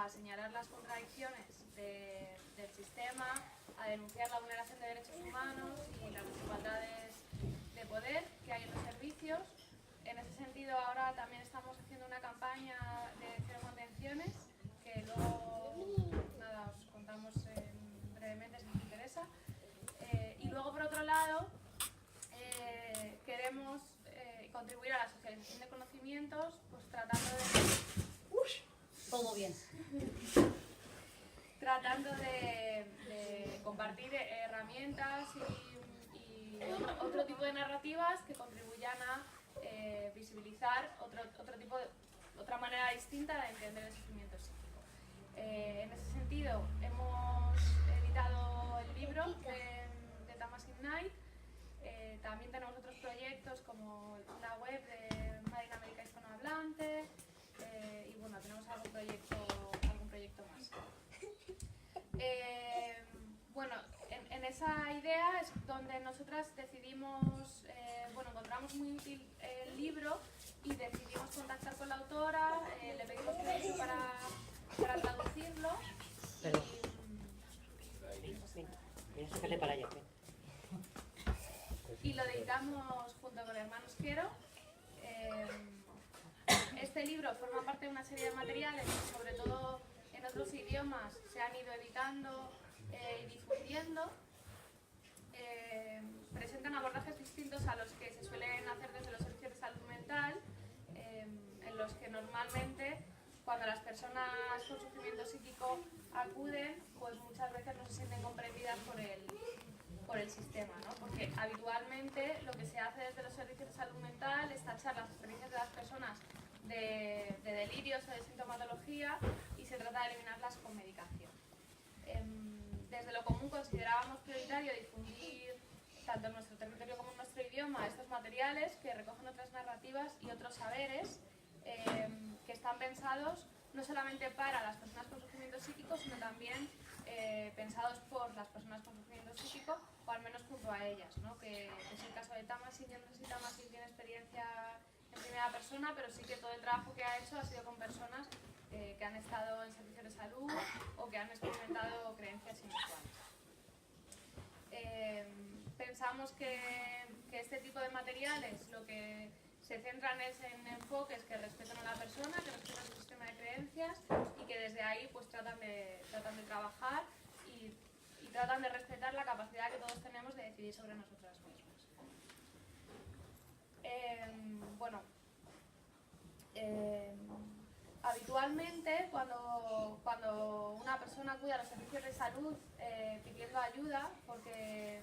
a señalar las contradicciones del sistema, a denunciar la vulneración de derechos humanos y las desigualdades de poder que hay en los servicios. En ese sentido, ahora también estamos haciendo una campaña de cero contenciones, que luego nada, os contamos brevemente si os interesa. Y luego, por otro lado, queremos contribuir a la socialización de conocimientos, pues tratando de... Todo bien. Tratando de compartir herramientas y otro tipo de narrativas que contribuyan a visibilizar otra manera distinta de entender el sufrimiento psíquico. En ese sentido, hemos editado el libro de Tamas Ignite. También tenemos otros proyectos como la web de Madrid América Hispanohablante y bueno, tenemos algún proyecto más. Bueno, en esa idea es donde nosotras decidimos, encontramos muy útil el libro y decidimos contactar con la autora, le pedimos permiso para traducirlo. Voy a sacarle para allá. Y lo editamos junto con Hermanos Quiero. Este libro forma parte de una serie de materiales que sobre todo en otros idiomas se han ido editando y difundiendo. Presentan abordajes distintos a los que se suelen hacer desde los servicios de salud mental, en los que normalmente cuando las personas con sufrimiento psíquico acuden, pues muchas veces no se sienten comprendidas por el sistema, ¿no? Porque habitualmente lo que se hace desde los servicios de salud mental es tachar las experiencias de las personas de delirios o de sintomatología y se trata de eliminarlas con medicación. Desde lo común considerábamos prioritario difundir tanto en nuestro territorio como en nuestro idioma estos materiales que recogen otras narrativas y otros saberes que están pensados no solamente para las personas con sufrimiento psíquico, sino también pensados por las personas con sufrimiento psíquico o al menos junto a ellas, ¿no? Que es el caso de Tamasin. Yo no sé si Tamasin tiene experiencia en primera persona, pero sí que todo el trabajo que ha hecho ha sido con personas que han estado en servicios de salud o que han experimentado creencias inusuales. Pensamos que este tipo de materiales lo que se centran es en enfoques que respetan a la persona, que respetan su sistema de creencias y que desde ahí pues tratan de trabajar y tratan de respetar la capacidad que todos tenemos de decidir sobre nosotras mismas. Habitualmente cuando una persona acude a los servicios de salud pidiendo ayuda, porque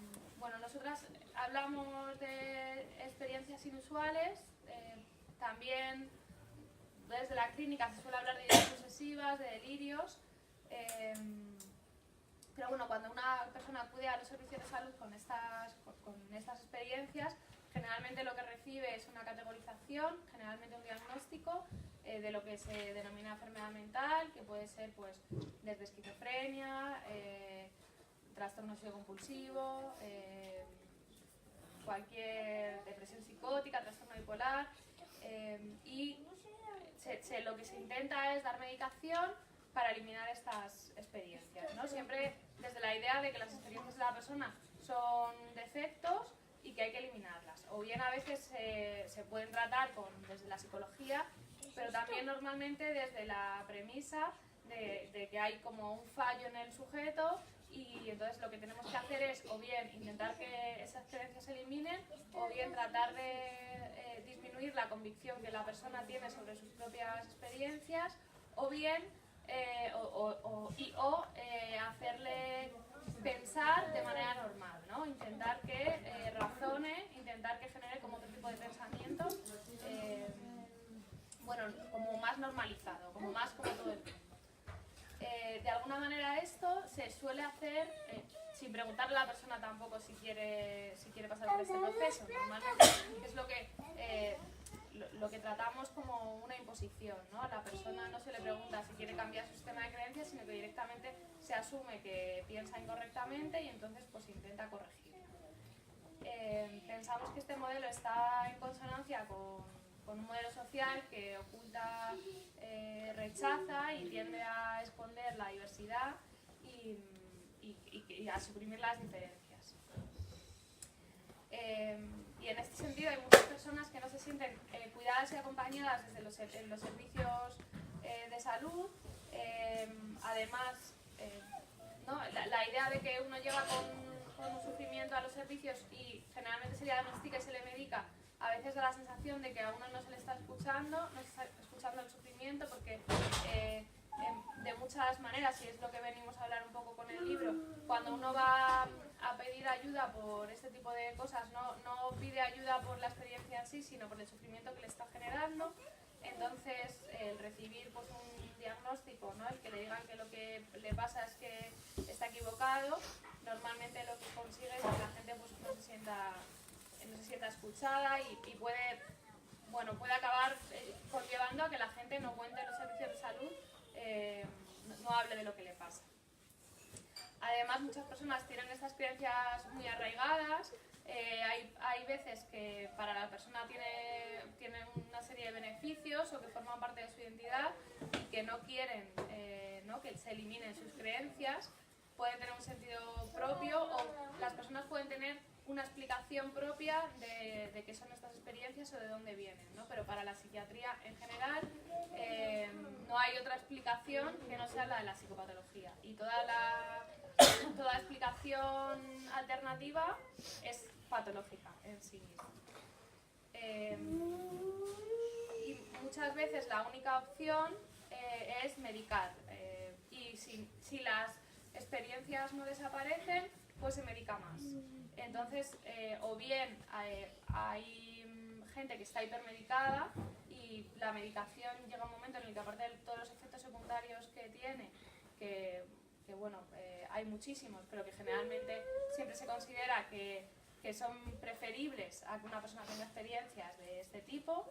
nosotras hablamos de experiencias inusuales, también desde la clínica se suele hablar de ideas obsesivas, de delirios, pero bueno, cuando una persona acude a los servicios de salud con estas experiencias, generalmente lo que recibe es una categorización, generalmente un diagnóstico de lo que se denomina enfermedad mental, que puede ser pues desde esquizofrenia, trastorno obsesivo-compulsivo, cualquier depresión psicótica, trastorno bipolar, y lo que se intenta es dar medicación para eliminar estas experiencias, ¿no? Siempre desde la idea de que las experiencias de la persona son defectos y que hay que eliminarlas. O bien a veces se pueden tratar desde la psicología, pero también normalmente desde la premisa de que hay como un fallo en el sujeto y entonces lo que tenemos que hacer es o bien intentar que esas creencias se eliminen o bien tratar de disminuir la convicción que la persona tiene sobre sus propias experiencias o bien hacerle pensar de manera normal, ¿no? Intentar que razone, intentar que genere como otro tipo de pensamientos, como más normalizado, como más como todo el mundo. De alguna manera esto se suele hacer sin preguntarle a la persona tampoco si quiere pasar por este proceso. Normalmente es lo que tratamos como una imposición, ¿no? A la persona no se le pregunta si quiere cambiar su sistema de creencias, sino que directamente se asume que piensa incorrectamente y entonces pues intenta corregir. Pensamos que este modelo está en consonancia con un modelo social que oculta rechaza y tiende a esconder la diversidad y a suprimir las diferencias. Y en este sentido hay muchas personas que no se sienten cuidadas y acompañadas desde los servicios de salud. Además, ¿no? La idea de que uno llega con un sufrimiento a los servicios y generalmente se le diagnostica y se le medica, a veces da la sensación de que a uno no se le está escuchando, no se está escuchando el sufrimiento, porque de muchas maneras, y es lo que venimos a hablar un poco con el libro, cuando uno va a pedir ayuda por este tipo de cosas, no pide ayuda por la experiencia en sí, sino por el sufrimiento que le está generando. Entonces, el recibir pues, un diagnóstico, ¿no? El que le digan que lo que le pasa es que está equivocado, normalmente lo que consigue es que la gente pues, no se sienta escuchada y puede acabar conllevando a que la gente no cuente en los servicios de salud, no hable de lo que le pasa. Además, muchas personas tienen estas creencias muy arraigadas. Hay veces que para la persona tienen una serie de beneficios o que forman parte de su identidad y que no quieren que se eliminen sus creencias. Pueden tener un sentido propio o las personas pueden tener una explicación propia de qué son estas experiencias o de dónde vienen, ¿no? Pero para la psiquiatría en general no hay otra explicación que no sea la de la psicopatología. Y toda explicación alternativa es patológica en sí misma. Y muchas veces la única opción es medicar. Y si las experiencias no desaparecen, pues se medica más. Entonces, o bien hay gente que está hipermedicada y la medicación llega un momento en el que, aparte de todos los efectos secundarios que tiene, que hay muchísimos, pero que generalmente siempre se considera que son preferibles a que una persona tenga experiencias de este tipo,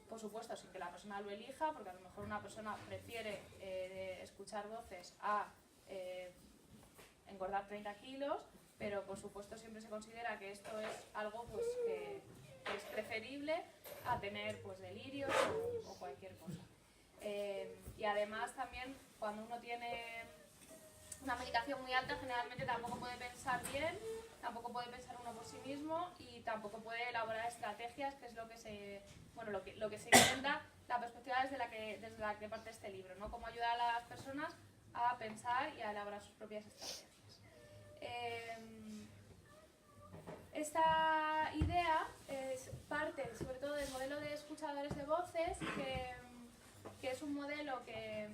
por supuesto sin que la persona lo elija, porque a lo mejor una persona prefiere escuchar voces a engordar 30 kilos, pero por supuesto siempre se considera que esto es algo pues, que es preferible a tener pues, delirios o cualquier cosa. Y además también cuando uno tiene una medicación muy alta, generalmente tampoco puede pensar bien, tampoco puede pensar uno por sí mismo y tampoco puede elaborar estrategias, que es lo que se intenta, la perspectiva desde la que parte este libro, ¿no? Cómo ayudar a las personas a pensar y a elaborar sus propias estrategias. Esta idea es parte sobre todo del modelo de escuchadores de voces, que es un modelo que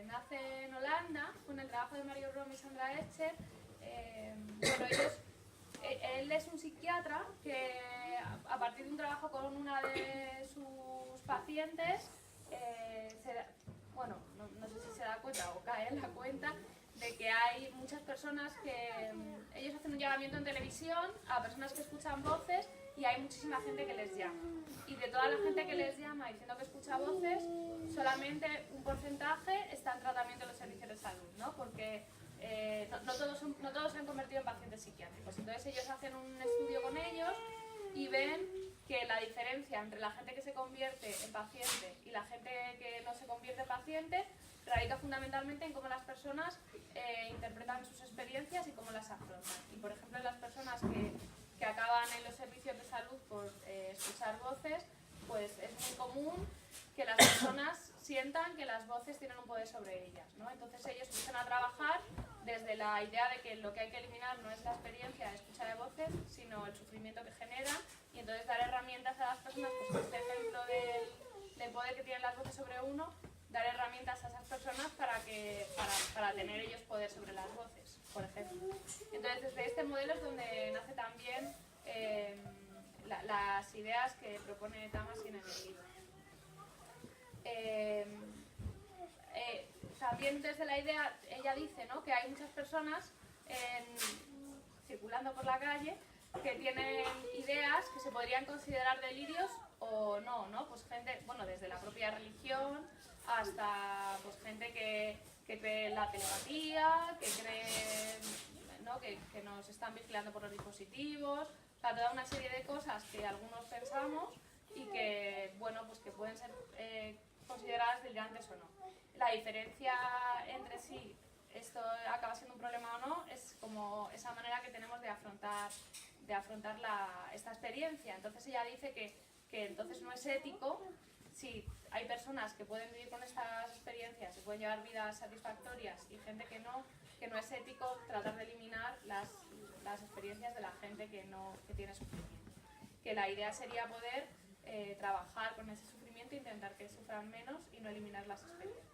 nace en Holanda con el trabajo de Mario Rom y Sandra Escher. Él es un psiquiatra que a partir de un trabajo con una de sus pacientes no sé si se da cuenta o cae en la cuenta de que hay muchas personas que ellos hacen un llamamiento en televisión a personas que escuchan voces y hay muchísima gente que les llama. Y de toda la gente que les llama diciendo que escucha voces, solamente un porcentaje está en tratamiento en los servicios de salud, ¿no? Porque no todos se han convertido en pacientes psiquiátricos. Entonces ellos hacen un estudio con ellos y ven que la diferencia entre la gente que se convierte en paciente y la gente que no se convierte en paciente radica fundamentalmente en cómo las personas interpretan sus experiencias y cómo las afrontan. Y por ejemplo, las personas que acaban en los servicios de salud por escuchar voces, pues es muy común que las personas sientan que las voces tienen un poder sobre ellas, ¿no? Entonces ellos empiezan a trabajar desde la idea de que lo que hay que eliminar no es la experiencia de escucha de voces, sino el sufrimiento que generan, y entonces dar herramientas a las personas, pues este ejemplo del poder que tienen las voces sobre uno, dar herramientas a esas personas para tener ellos poder sobre las voces, por ejemplo. Entonces desde este modelo es donde nace también las ideas que propone Tamásyn en el libro. También desde la idea, ella dice, ¿no?, que hay muchas personas circulando por la calle que tienen ideas que se podrían considerar delirios o no, ¿no? Pues gente, desde la propia religión hasta pues gente que cree en la telepatía, que cree, ¿no?, que nos están vigilando por los dispositivos, o sea, toda una serie de cosas que algunos pensamos y que, que pueden ser consideradas delirantes o no. La diferencia entre si esto acaba siendo un problema o no es como esa manera que tenemos de afrontar esta experiencia. Entonces ella dice que entonces no es ético si hay personas que pueden vivir con estas experiencias y pueden llevar vidas satisfactorias y gente que no es ético tratar de eliminar las experiencias de la gente que tiene sufrimiento. Que la idea sería poder trabajar con ese sufrimiento e intentar que sufran menos y no eliminar las experiencias.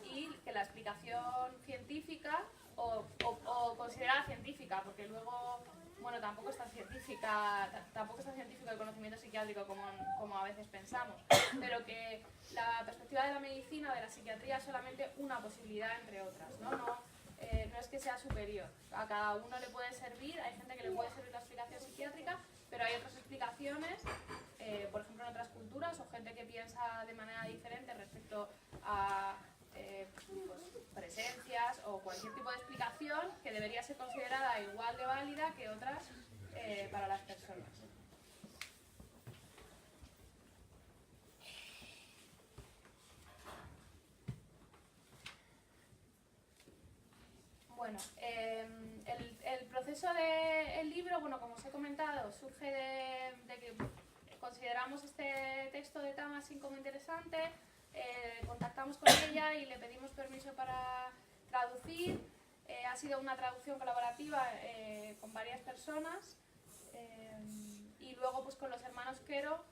Y que la explicación científica o considerada científica, porque luego, bueno, tampoco es tan científico el conocimiento psiquiátrico como a veces pensamos, pero que la perspectiva de la medicina o de la psiquiatría es solamente una posibilidad entre otras, ¿no? No es que sea superior, a cada uno le puede servir, hay gente que le puede servir la explicación psiquiátrica, pero hay otras explicaciones, por ejemplo en otras culturas, o gente que piensa de manera diferente respecto a pues, presencias o cualquier tipo de explicación que debería ser considerada igual de válida que otras para las personas. Bueno, el proceso del libro, bueno, como os he comentado, surge de que consideramos este texto de Tamasin como interesante, contactamos con ella y le pedimos permiso para traducir. Ha sido una traducción colaborativa con varias personas y luego pues con los hermanos Quero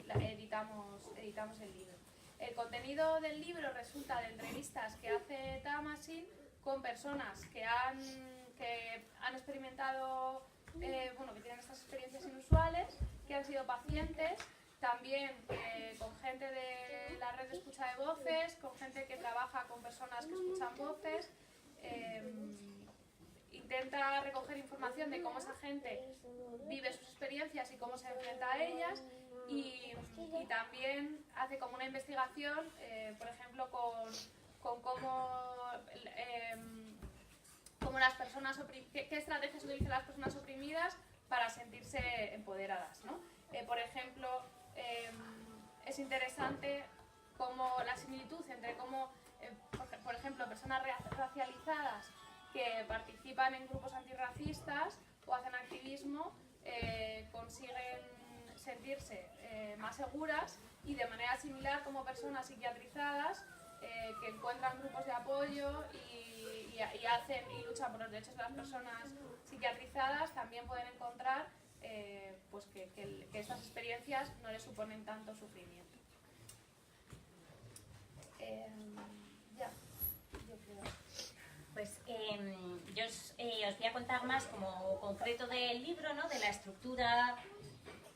editamos el libro. El contenido del libro resulta de entrevistas que hace Tamasin con personas que han experimentado, que tienen estas experiencias inusuales, que han sido pacientes, también con gente de la red de escucha de voces, con gente que trabaja con personas que escuchan voces. Intenta recoger información de cómo esa gente vive sus experiencias y cómo se enfrenta a ellas, y también hace como una investigación, por ejemplo, con cómo las personas qué estrategias utilizan las personas oprimidas para sentirse empoderadas, ¿no? Por ejemplo, es interesante como la similitud entre cómo, por ejemplo, personas racializadas que participan en grupos antirracistas o hacen activismo consiguen sentirse más seguras, y de manera similar como personas psiquiatrizadas que encuentran grupos de apoyo y luchan por los derechos de las personas psiquiatrizadas, también pueden encontrar pues que estas experiencias no les suponen tanto sufrimiento. Yo creo. Pues yo os voy a contar más como concreto del libro, ¿no? De la estructura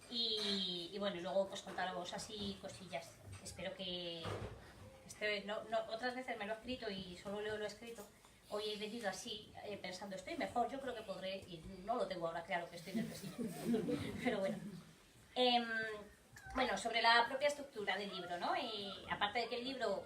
y bueno, luego pues contaros así cosillas. Espero que otras veces me lo he escrito y solo leo lo escrito. Hoy he venido así pensando, estoy mejor, yo creo que podré, y no lo tengo ahora claro que estoy nerviosilla. Pero bueno. Bueno, sobre la propia estructura del libro, ¿no? Aparte de que el libro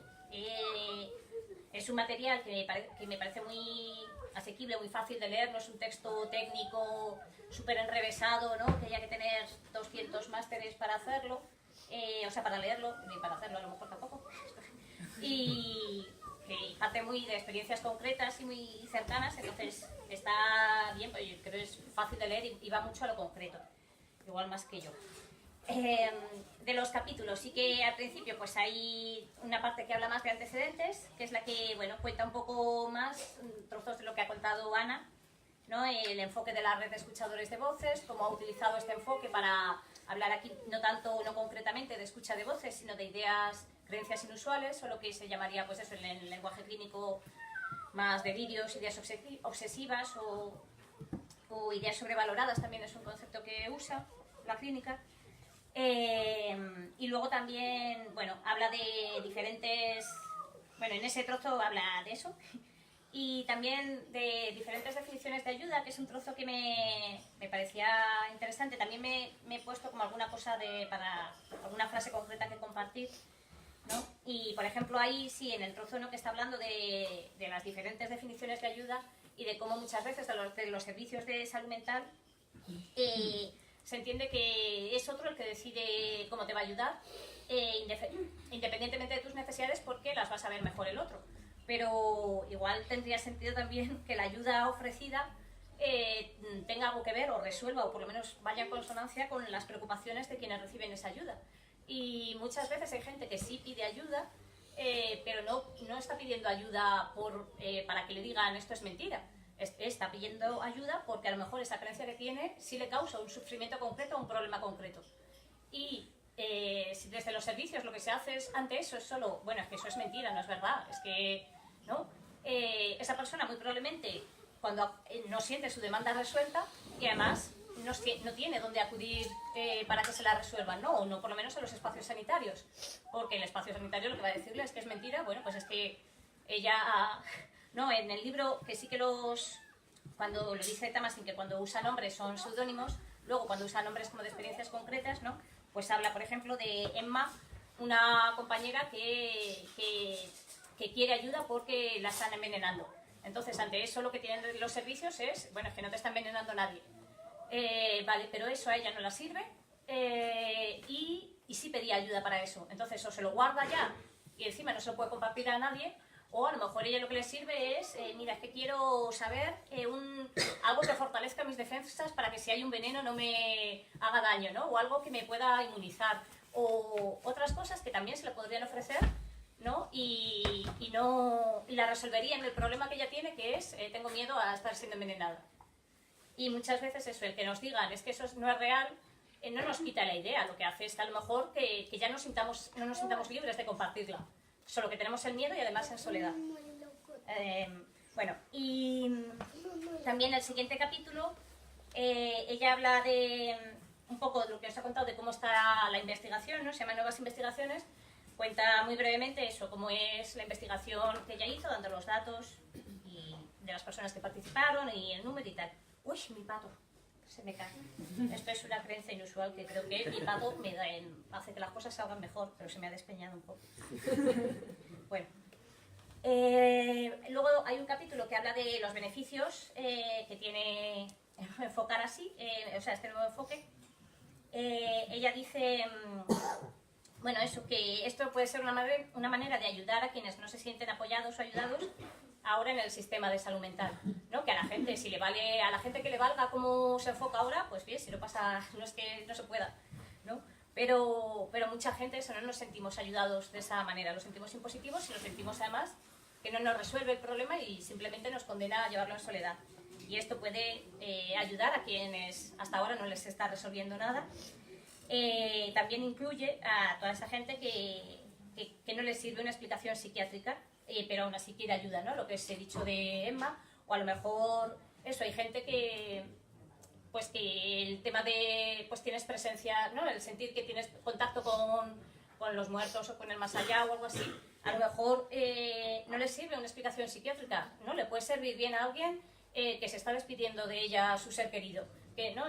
es un material que me parece muy asequible, muy fácil de leer, no es un texto técnico súper enrevesado, ¿no? Que haya que tener 200 másteres para hacerlo, o sea, para leerlo, ni para hacerlo a lo mejor tampoco. Y que parte muy de experiencias concretas y muy cercanas, entonces está bien, pues yo creo que es fácil de leer y va mucho a lo concreto, igual más que yo. De los capítulos, sí que al principio pues hay una parte que habla más de antecedentes, que es la que, bueno, cuenta un poco más trozos de lo que ha contado Ana, ¿no? El enfoque de la red de escuchadores de voces, cómo ha utilizado este enfoque para hablar aquí no concretamente de escucha de voces, sino de ideas, creencias inusuales, o lo que se llamaría, pues eso, en el lenguaje clínico, más delirios, ideas obsesivas o ideas sobrevaloradas, también es un concepto que usa la clínica. Y luego también, bueno, habla de diferentes, bueno, en ese trozo habla de eso, y también de diferentes definiciones de ayuda, que es un trozo que me parecía interesante. También me he puesto como alguna cosa para alguna frase concreta que compartir, ¿no? Y por ejemplo ahí sí, en el trozo, ¿no?, que está hablando de las diferentes definiciones de ayuda y de cómo muchas veces de los servicios de salud mental se entiende que es otro el que decide cómo te va a ayudar, independientemente de tus necesidades, porque las vas a ver mejor el otro. Pero igual tendría sentido también que la ayuda ofrecida tenga algo que ver o resuelva, o por lo menos vaya en consonancia con las preocupaciones de quienes reciben esa ayuda. Y muchas veces hay gente que sí pide ayuda, pero no está pidiendo ayuda para que le digan esto es mentira. Está pidiendo ayuda porque a lo mejor esa creencia que tiene sí le causa un sufrimiento concreto o un problema concreto. Y si desde los servicios lo que se hace ante eso es solo, bueno, es que eso es mentira, no es verdad, es que, ¿no? Esa persona muy probablemente cuando no siente su demanda resuelta y además no tiene dónde acudir para que se la resuelvan, ¿no? O no, por lo menos en los espacios sanitarios, porque el espacio sanitario lo que va a decirle es que es mentira. Bueno, pues es que ella, no, en el libro que sí que cuando lo dice Tamasin, que cuando usa nombres son seudónimos, luego cuando usa nombres como de experiencias concretas, ¿no? Pues habla, por ejemplo, de Emma, una compañera que quiere ayuda porque la están envenenando. Entonces, ante eso lo que tienen los servicios es, bueno, es que no te está envenenando nadie. Vale, pero eso a ella no la sirve y sí pedía ayuda para eso. Entonces, o se lo guarda ya y encima no se lo puede compartir a nadie, o a lo mejor ella lo que le sirve es, mira, es que quiero saber algo que fortalezca mis defensas para que si hay un veneno no me haga daño, ¿no? O algo que me pueda inmunizar, o otras cosas que también se le podrían ofrecer, ¿no? Y la resolvería en el problema que ella tiene, que es, tengo miedo a estar siendo envenenada. Y muchas veces eso, el que nos digan es que eso no es real, no nos quita la idea. Lo que hace es que a lo mejor que ya no nos sintamos libres de compartirla. Solo que tenemos el miedo y además en soledad. Bueno, y también el siguiente capítulo, ella habla de un poco de lo que os ha contado de cómo está la investigación, ¿no? Se llama Nuevas Investigaciones. Cuenta muy brevemente eso, cómo es la investigación que ella hizo, dando los datos de las personas que participaron y el número y tal. Uy, mi pato, se me cae. Esto es una creencia inusual que creo que mi pato hace que las cosas salgan mejor, pero se me ha despeñado un poco. Bueno. Luego hay un capítulo que habla de los beneficios que tiene enfocar así, o sea, este nuevo enfoque. Ella dice, bueno, eso, que esto puede ser una manera de ayudar a quienes no se sienten apoyados o ayudados ahora en el sistema de salud mental, ¿no? Que a la gente, si le vale, a la gente que le valga cómo se enfoca ahora, pues bien, si no pasa, no es que no se pueda, ¿no? Pero mucha gente eso no nos sentimos ayudados de esa manera, lo sentimos impositivos y lo sentimos además que no nos resuelve el problema y simplemente nos condena a llevarlo en soledad. Y esto puede ayudar a quienes hasta ahora no les está resolviendo nada. También incluye a toda esa gente que no les sirve una explicación psiquiátrica, pero aún así quiere ayuda, ¿no? Lo que os he dicho de Emma, o a lo mejor eso, hay gente que el tema de, pues tienes presencia, ¿no? El sentir que tienes contacto con los muertos o con el más allá o algo así, a lo mejor no le sirve una explicación psiquiátrica, ¿no? Le puede servir bien a alguien que se está despidiendo de ella, su ser querido, que, ¿no?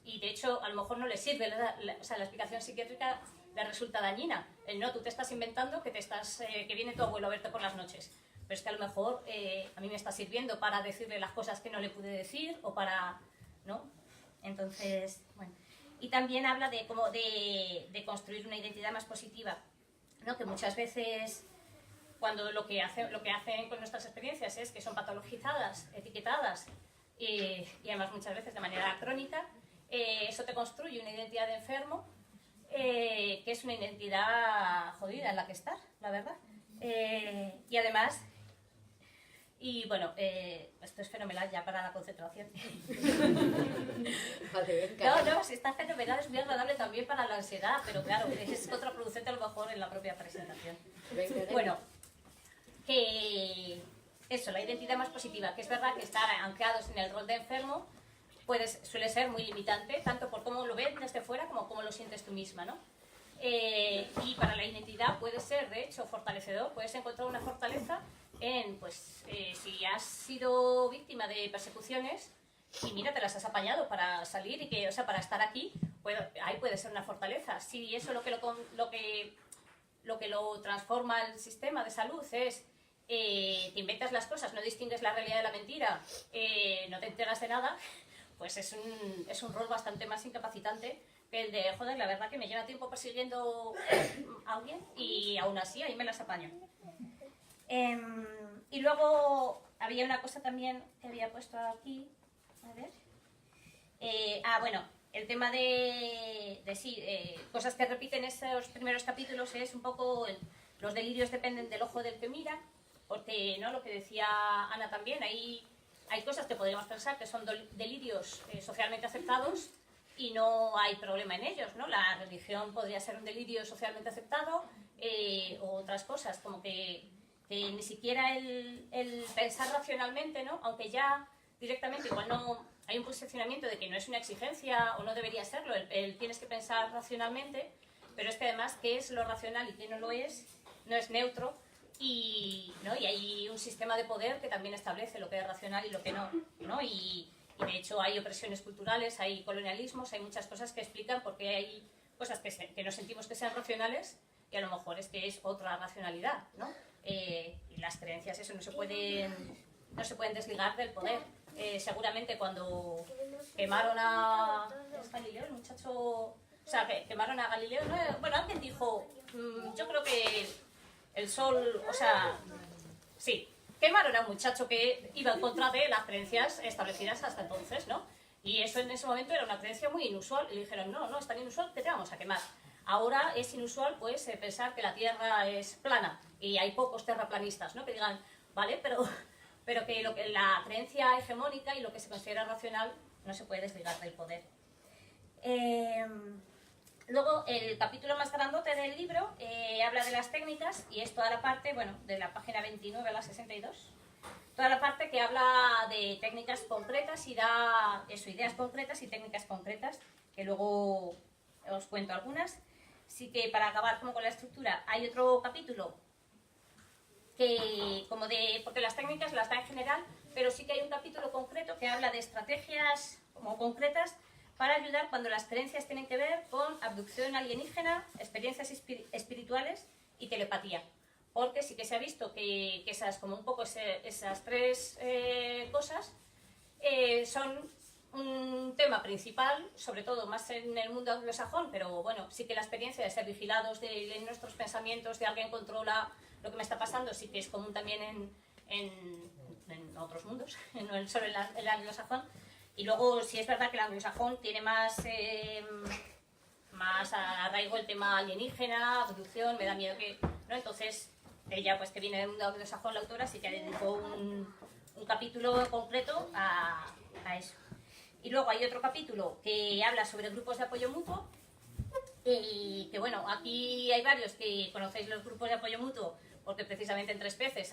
Y de hecho a lo mejor no le sirve, o sea, la explicación psiquiátrica le resulta dañina. No, tú te estás inventando que viene tu abuelo a verte por las noches, pero es que a lo mejor a mí me está sirviendo para decirle las cosas que no le pude decir o para, ¿no? Entonces, bueno. Y también habla de cómo de construir una identidad más positiva, ¿no? Que muchas veces cuando lo que hacen con nuestras experiencias es que son patologizadas, etiquetadas y además muchas veces de manera crónica, eso te construye una identidad de enfermo, que es una identidad jodida en la que estar, la verdad. Y además, y bueno, esto es fenomenal ya para la concentración. No, si está fenomenal, es muy agradable también para la ansiedad, pero claro, es contraproducente a lo mejor en la propia presentación. Bueno, que eso, la identidad más positiva, que es verdad que estar anclados en el rol de enfermo suele ser muy limitante, tanto por cómo lo ves desde fuera como cómo lo sientes tú misma, ¿no? Y para la identidad puede ser, de hecho, fortalecedor, puedes encontrar una fortaleza en, pues, si has sido víctima de persecuciones y mira, te las has apañado para salir y que, o sea, para estar aquí, ahí puede ser una fortaleza. Si eso lo que lo transforma el sistema de salud es te inventas las cosas, no distingues la realidad de la mentira, no te enteras de nada, pues es un rol bastante más incapacitante que el de, joder, la verdad que me lleva tiempo persiguiendo a alguien y aún así ahí me las apaño. Y luego había una cosa también que había puesto aquí, a ver. Bueno, el tema de cosas que repiten esos primeros capítulos es un poco los delirios dependen del ojo del que mira, porque ¿no? Lo que decía Ana también, hay cosas que podríamos pensar que son delirios socialmente aceptados y no hay problema en ellos, ¿no? La religión podría ser un delirio socialmente aceptado o otras cosas, como que ni siquiera el pensar racionalmente, ¿no? Aunque ya directamente igual no hay un posicionamiento de que no es una exigencia o no debería serlo, el tienes que pensar racionalmente, pero es que además qué es lo racional y qué no lo es, no es neutro y hay un sistema de poder que también establece lo que es racional y lo que no, ¿no? Y de hecho hay opresiones culturales, hay colonialismos, hay muchas cosas que explican por qué hay cosas que no sentimos que sean racionales y a lo mejor es que es otra racionalidad, ¿no? Y las creencias eso no se pueden desligar del poder. Seguramente cuando quemaron a Galileo, el muchacho, o sea, que quemaron a Galileo, ¿no? Bueno, alguien dijo, yo creo que el sol, o sea, sí, quemaron a un muchacho que iba en contra de las creencias establecidas hasta entonces, ¿no? Y eso en ese momento era una creencia muy inusual, y le dijeron, no, es tan inusual que te vamos a quemar. Ahora es inusual, pues, pensar que la Tierra es plana, y hay pocos terraplanistas, ¿no? Que digan, vale, pero que la creencia hegemónica y lo que se considera racional no se puede desligar del poder. Luego, el capítulo más grandote del libro habla de las técnicas y es toda la parte, bueno, de la página 29 a la 62, toda la parte que habla de técnicas concretas y da eso, ideas concretas y técnicas concretas, que luego os cuento algunas. Así que para acabar como con la estructura, hay otro capítulo que porque las técnicas las da en general, pero sí que hay un capítulo concreto que habla de estrategias como concretas para ayudar cuando las creencias tienen que ver con abducción alienígena, experiencias espirituales y telepatía. Porque sí que se ha visto que esas, como un poco esas tres cosas son un tema principal, sobre todo más en el mundo anglosajón, pero bueno, sí que la experiencia de ser vigilados, de nuestros pensamientos, de alguien controla lo que me está pasando, sí que es común también en otros mundos, no solo en el anglosajón. Y luego, sí es verdad que el anglosajón tiene más arraigo el tema alienígena, abducción, me da miedo que... ¿no? Entonces, ella, pues que viene del mundo anglosajón, la autora, sí que dedicó un capítulo concreto a eso. Y luego hay otro capítulo que habla sobre grupos de apoyo mutuo, y que bueno, aquí hay varios que conocéis los grupos de apoyo mutuo, porque precisamente en Tres Peces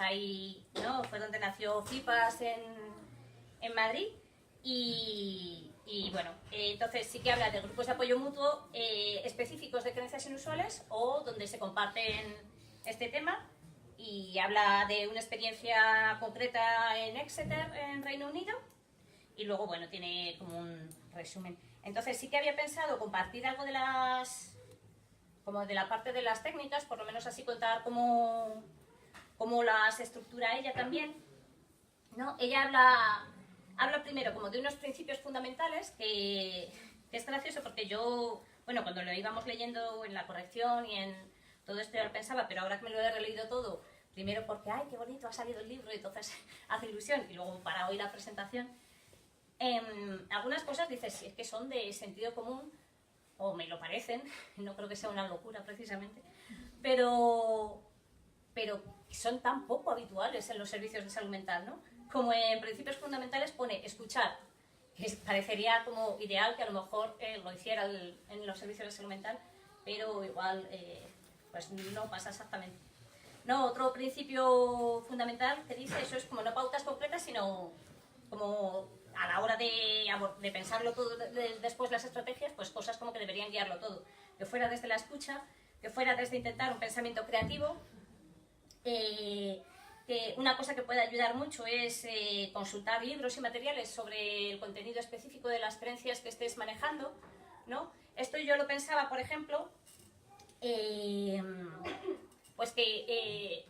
¿no? Fue donde nació FIPAS en Madrid. Y bueno, entonces sí que habla de grupos de apoyo mutuo específicos de creencias inusuales o donde se comparten este tema, y habla de una experiencia concreta en Exeter, en Reino Unido, y luego, bueno, tiene como un resumen. Entonces sí que había pensado compartir algo de la parte de las técnicas, por lo menos así contar cómo las estructura ella también, ¿no? Ella habla primero como de unos principios fundamentales que es gracioso porque yo, bueno, cuando lo íbamos leyendo en la corrección y en todo esto ya lo pensaba, pero ahora que me lo he releído todo, primero porque, ¡ay, qué bonito ha salido el libro! Y entonces hace ilusión, y luego para hoy la presentación, algunas cosas dices, si es que son de sentido común, o me lo parecen, no creo que sea una locura precisamente, pero son tan poco habituales en los servicios de salud mental, ¿no? Como en principios fundamentales pone escuchar, que parecería como ideal que a lo mejor lo hiciera en los servicios de salud mental, pero igual pues no pasa exactamente. No, otro principio fundamental que dice eso es como no pautas concretas, sino como a la hora de pensarlo todo después las estrategias, pues cosas como que deberían guiarlo todo. Que fuera desde la escucha, que fuera desde intentar un pensamiento creativo. Que una cosa que puede ayudar mucho es consultar libros y materiales sobre el contenido específico de las creencias que estés manejando, ¿no? Esto yo lo pensaba, por ejemplo, pues que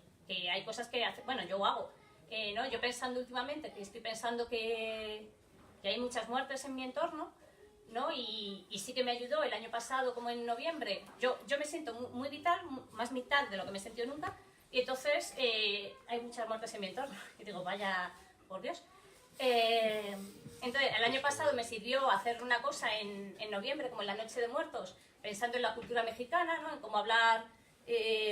hay cosas que yo hago, ¿no? Yo pensando últimamente, que estoy pensando que hay muchas muertes en mi entorno, ¿no? Y sí que me ayudó el año pasado, como en noviembre. Yo me siento muy vital, más vital de lo que me he sentido nunca, y entonces hay muchas muertes en mi entorno. Y digo, vaya, por Dios. Entonces, el año pasado me sirvió hacer una cosa en noviembre, como en la Noche de Muertos, pensando en la cultura mexicana, ¿no? En cómo hablar,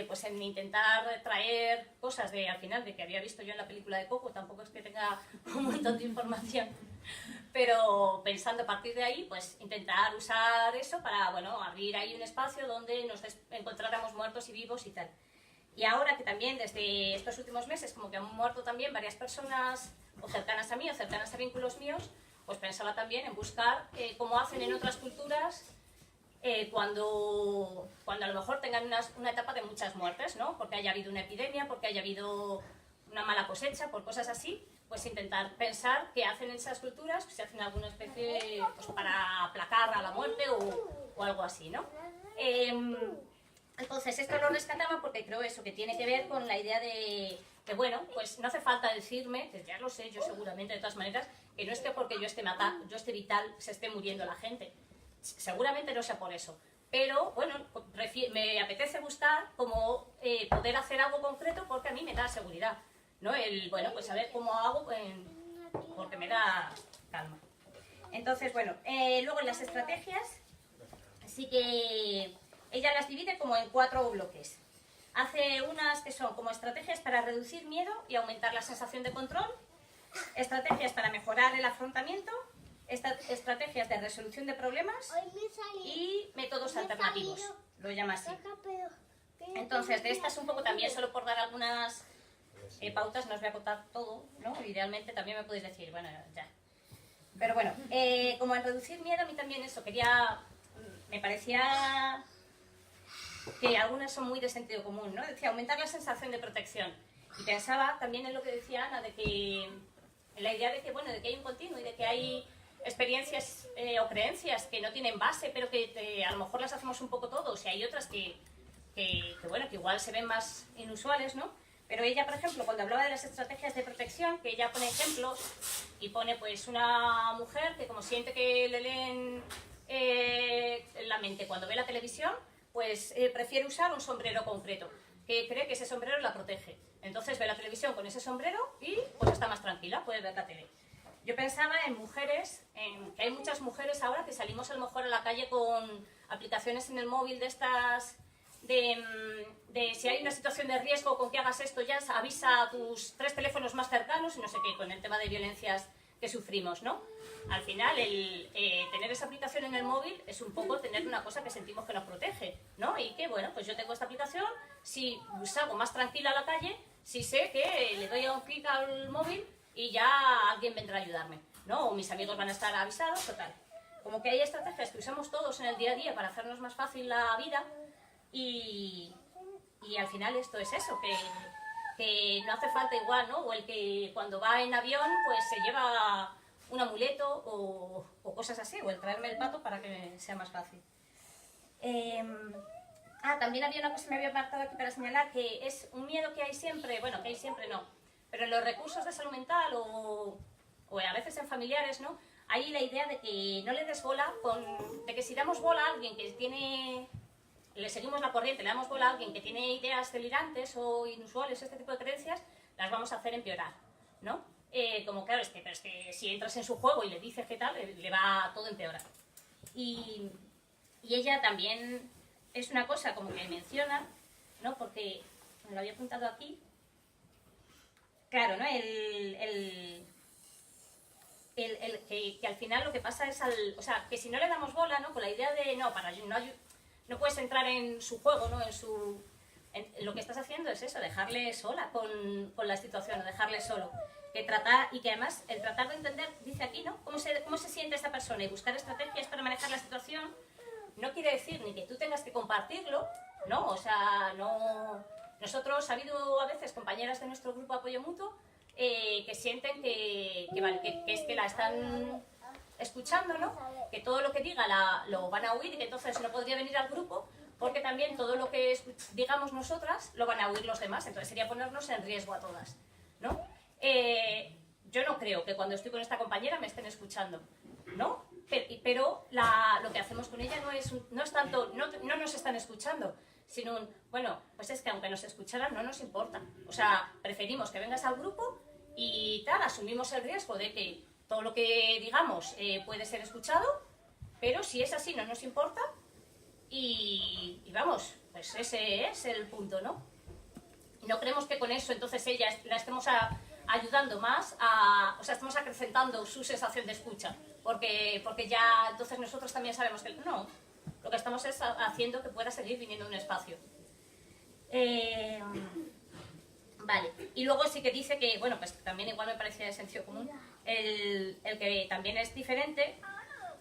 pues en intentar traer cosas de, al final, de que había visto yo en la película de Coco. Tampoco es que tenga un montón de información, pero pensando a partir de ahí, pues intentar usar eso para, bueno, abrir ahí un espacio donde nos encontráramos muertos y vivos y tal. Y ahora que también desde estos últimos meses como que han muerto también varias personas o cercanas a mí o cercanas a vínculos míos, pues pensaba también en buscar cómo hacen en otras culturas cuando a lo mejor tengan una etapa de muchas muertes, ¿no? Porque haya habido una epidemia, porque haya habido una mala cosecha, por cosas así, pues intentar pensar qué hacen en esas culturas, si hacen alguna especie pues, para aplacar a la muerte o algo así, ¿no? Entonces esto lo rescataba porque creo eso, que tiene que ver con la idea de que, bueno, pues no hace falta decirme, que ya lo sé yo seguramente de todas maneras, que no es que porque yo esté vital se esté muriendo la gente. Seguramente no sea por eso. Pero, bueno, me apetece buscar cómo poder hacer algo concreto porque a mí me da seguridad, ¿no? Bueno, pues saber cómo hago porque me da calma. Entonces, bueno, luego en las estrategias sí que ella las divide como en 4 bloques. Hace unas que son como estrategias para reducir miedo y aumentar la sensación de control, estrategias para mejorar el afrontamiento, estrategias de resolución de problemas y métodos alternativos, lo llama así. Entonces, de estas un poco también, solo por dar algunas pautas, no os voy a contar todo, ¿no? Idealmente también me podéis decir, bueno, ya. Pero bueno, como en reducir miedo, a mí también eso, me parecía que algunas son muy de sentido común, ¿no? Decía, aumentar la sensación de protección. Y pensaba también en lo que decía Ana, en la idea de que, bueno, de que hay un continuo y de que hay experiencias o creencias que no tienen base, pero que a lo mejor las hacemos un poco todos, y hay otras que bueno, que igual se ven más inusuales, ¿no? Pero ella, por ejemplo, cuando hablaba de las estrategias de protección, que ella pone ejemplos y pone pues una mujer que como siente que le leen la mente cuando ve la televisión, pues prefiere usar un sombrero concreto, que cree que ese sombrero la protege. Entonces ve la televisión con ese sombrero y pues está más tranquila, puede ver la tele. Yo pensaba en mujeres, que hay muchas mujeres ahora que salimos a lo mejor a la calle con aplicaciones en el móvil de estas, de si hay una situación de riesgo con que hagas esto, ya avisa a tus 3 teléfonos más cercanos y no sé qué, con el tema de violencias que sufrimos, ¿no? Al final, tener esa aplicación en el móvil es un poco tener una cosa que sentimos que nos protege, ¿no? Y que, bueno, pues yo tengo esta aplicación, si salgo más tranquila a la calle, si sé que le doy a un clic al móvil y ya alguien vendrá a ayudarme, ¿no? O mis amigos van a estar avisados, total. Como que hay estrategias que usamos todos en el día a día para hacernos más fácil la vida y al final esto es eso, que no hace falta igual, ¿no? O el que cuando va en avión pues se lleva un amuleto o cosas así, o el traerme el pato para que sea más fácil. También había una cosa que me había marcado aquí para señalar, que es un miedo que hay siempre, bueno, que hay siempre no, pero en los recursos de salud mental o a veces en familiares, ¿no? Hay la idea de que no le des bola, de que si damos bola a alguien que le seguimos la corriente, le damos bola a alguien que tiene ideas delirantes o inusuales, este tipo de creencias, las vamos a hacer empeorar, ¿no? Como claro, pero es que si entras en su juego y le dices qué tal, le va todo a empeorar. Y ella también es una cosa como que menciona, ¿no? Porque me lo había apuntado aquí. Claro, ¿no? Que al final lo que pasa es o sea, que si no le damos bola, ¿no? Con la idea de no puedes entrar en su juego, ¿no? Lo que estás haciendo es eso, dejarle sola con la situación, o dejarle solo. Y que además el tratar de entender, dice aquí, ¿no? ¿Cómo se siente esta persona? Y buscar estrategias para manejar la situación no quiere decir ni que tú tengas que compartirlo, ¿no? O sea, no. Nosotros, ha habido a veces compañeras de nuestro grupo de apoyo mutuo que sienten que es que la están escuchando, ¿no? Que todo lo que diga lo van a oír y que entonces no podría venir al grupo porque también todo lo que digamos nosotras lo van a oír los demás, entonces sería ponernos en riesgo a todas, ¿no? Yo no creo que cuando estoy con esta compañera me estén escuchando, ¿no? pero lo que hacemos con ella no es tanto, no nos están escuchando, sino bueno, pues es que aunque nos escucharan no nos importa. O sea, preferimos que vengas al grupo y tal, asumimos el riesgo de que todo lo que digamos puede ser escuchado, pero si es así no nos importa y vamos, pues ese es el punto, ¿no? No creemos que con eso entonces ella la estemos ayudando más, o sea, estamos acrecentando su sensación de escucha, porque ya entonces nosotros también sabemos que no, lo que estamos es haciendo que pueda seguir viniendo a un espacio. Vale, y luego sí que dice que, bueno, pues también igual me parece de sentido común, el que también es diferente,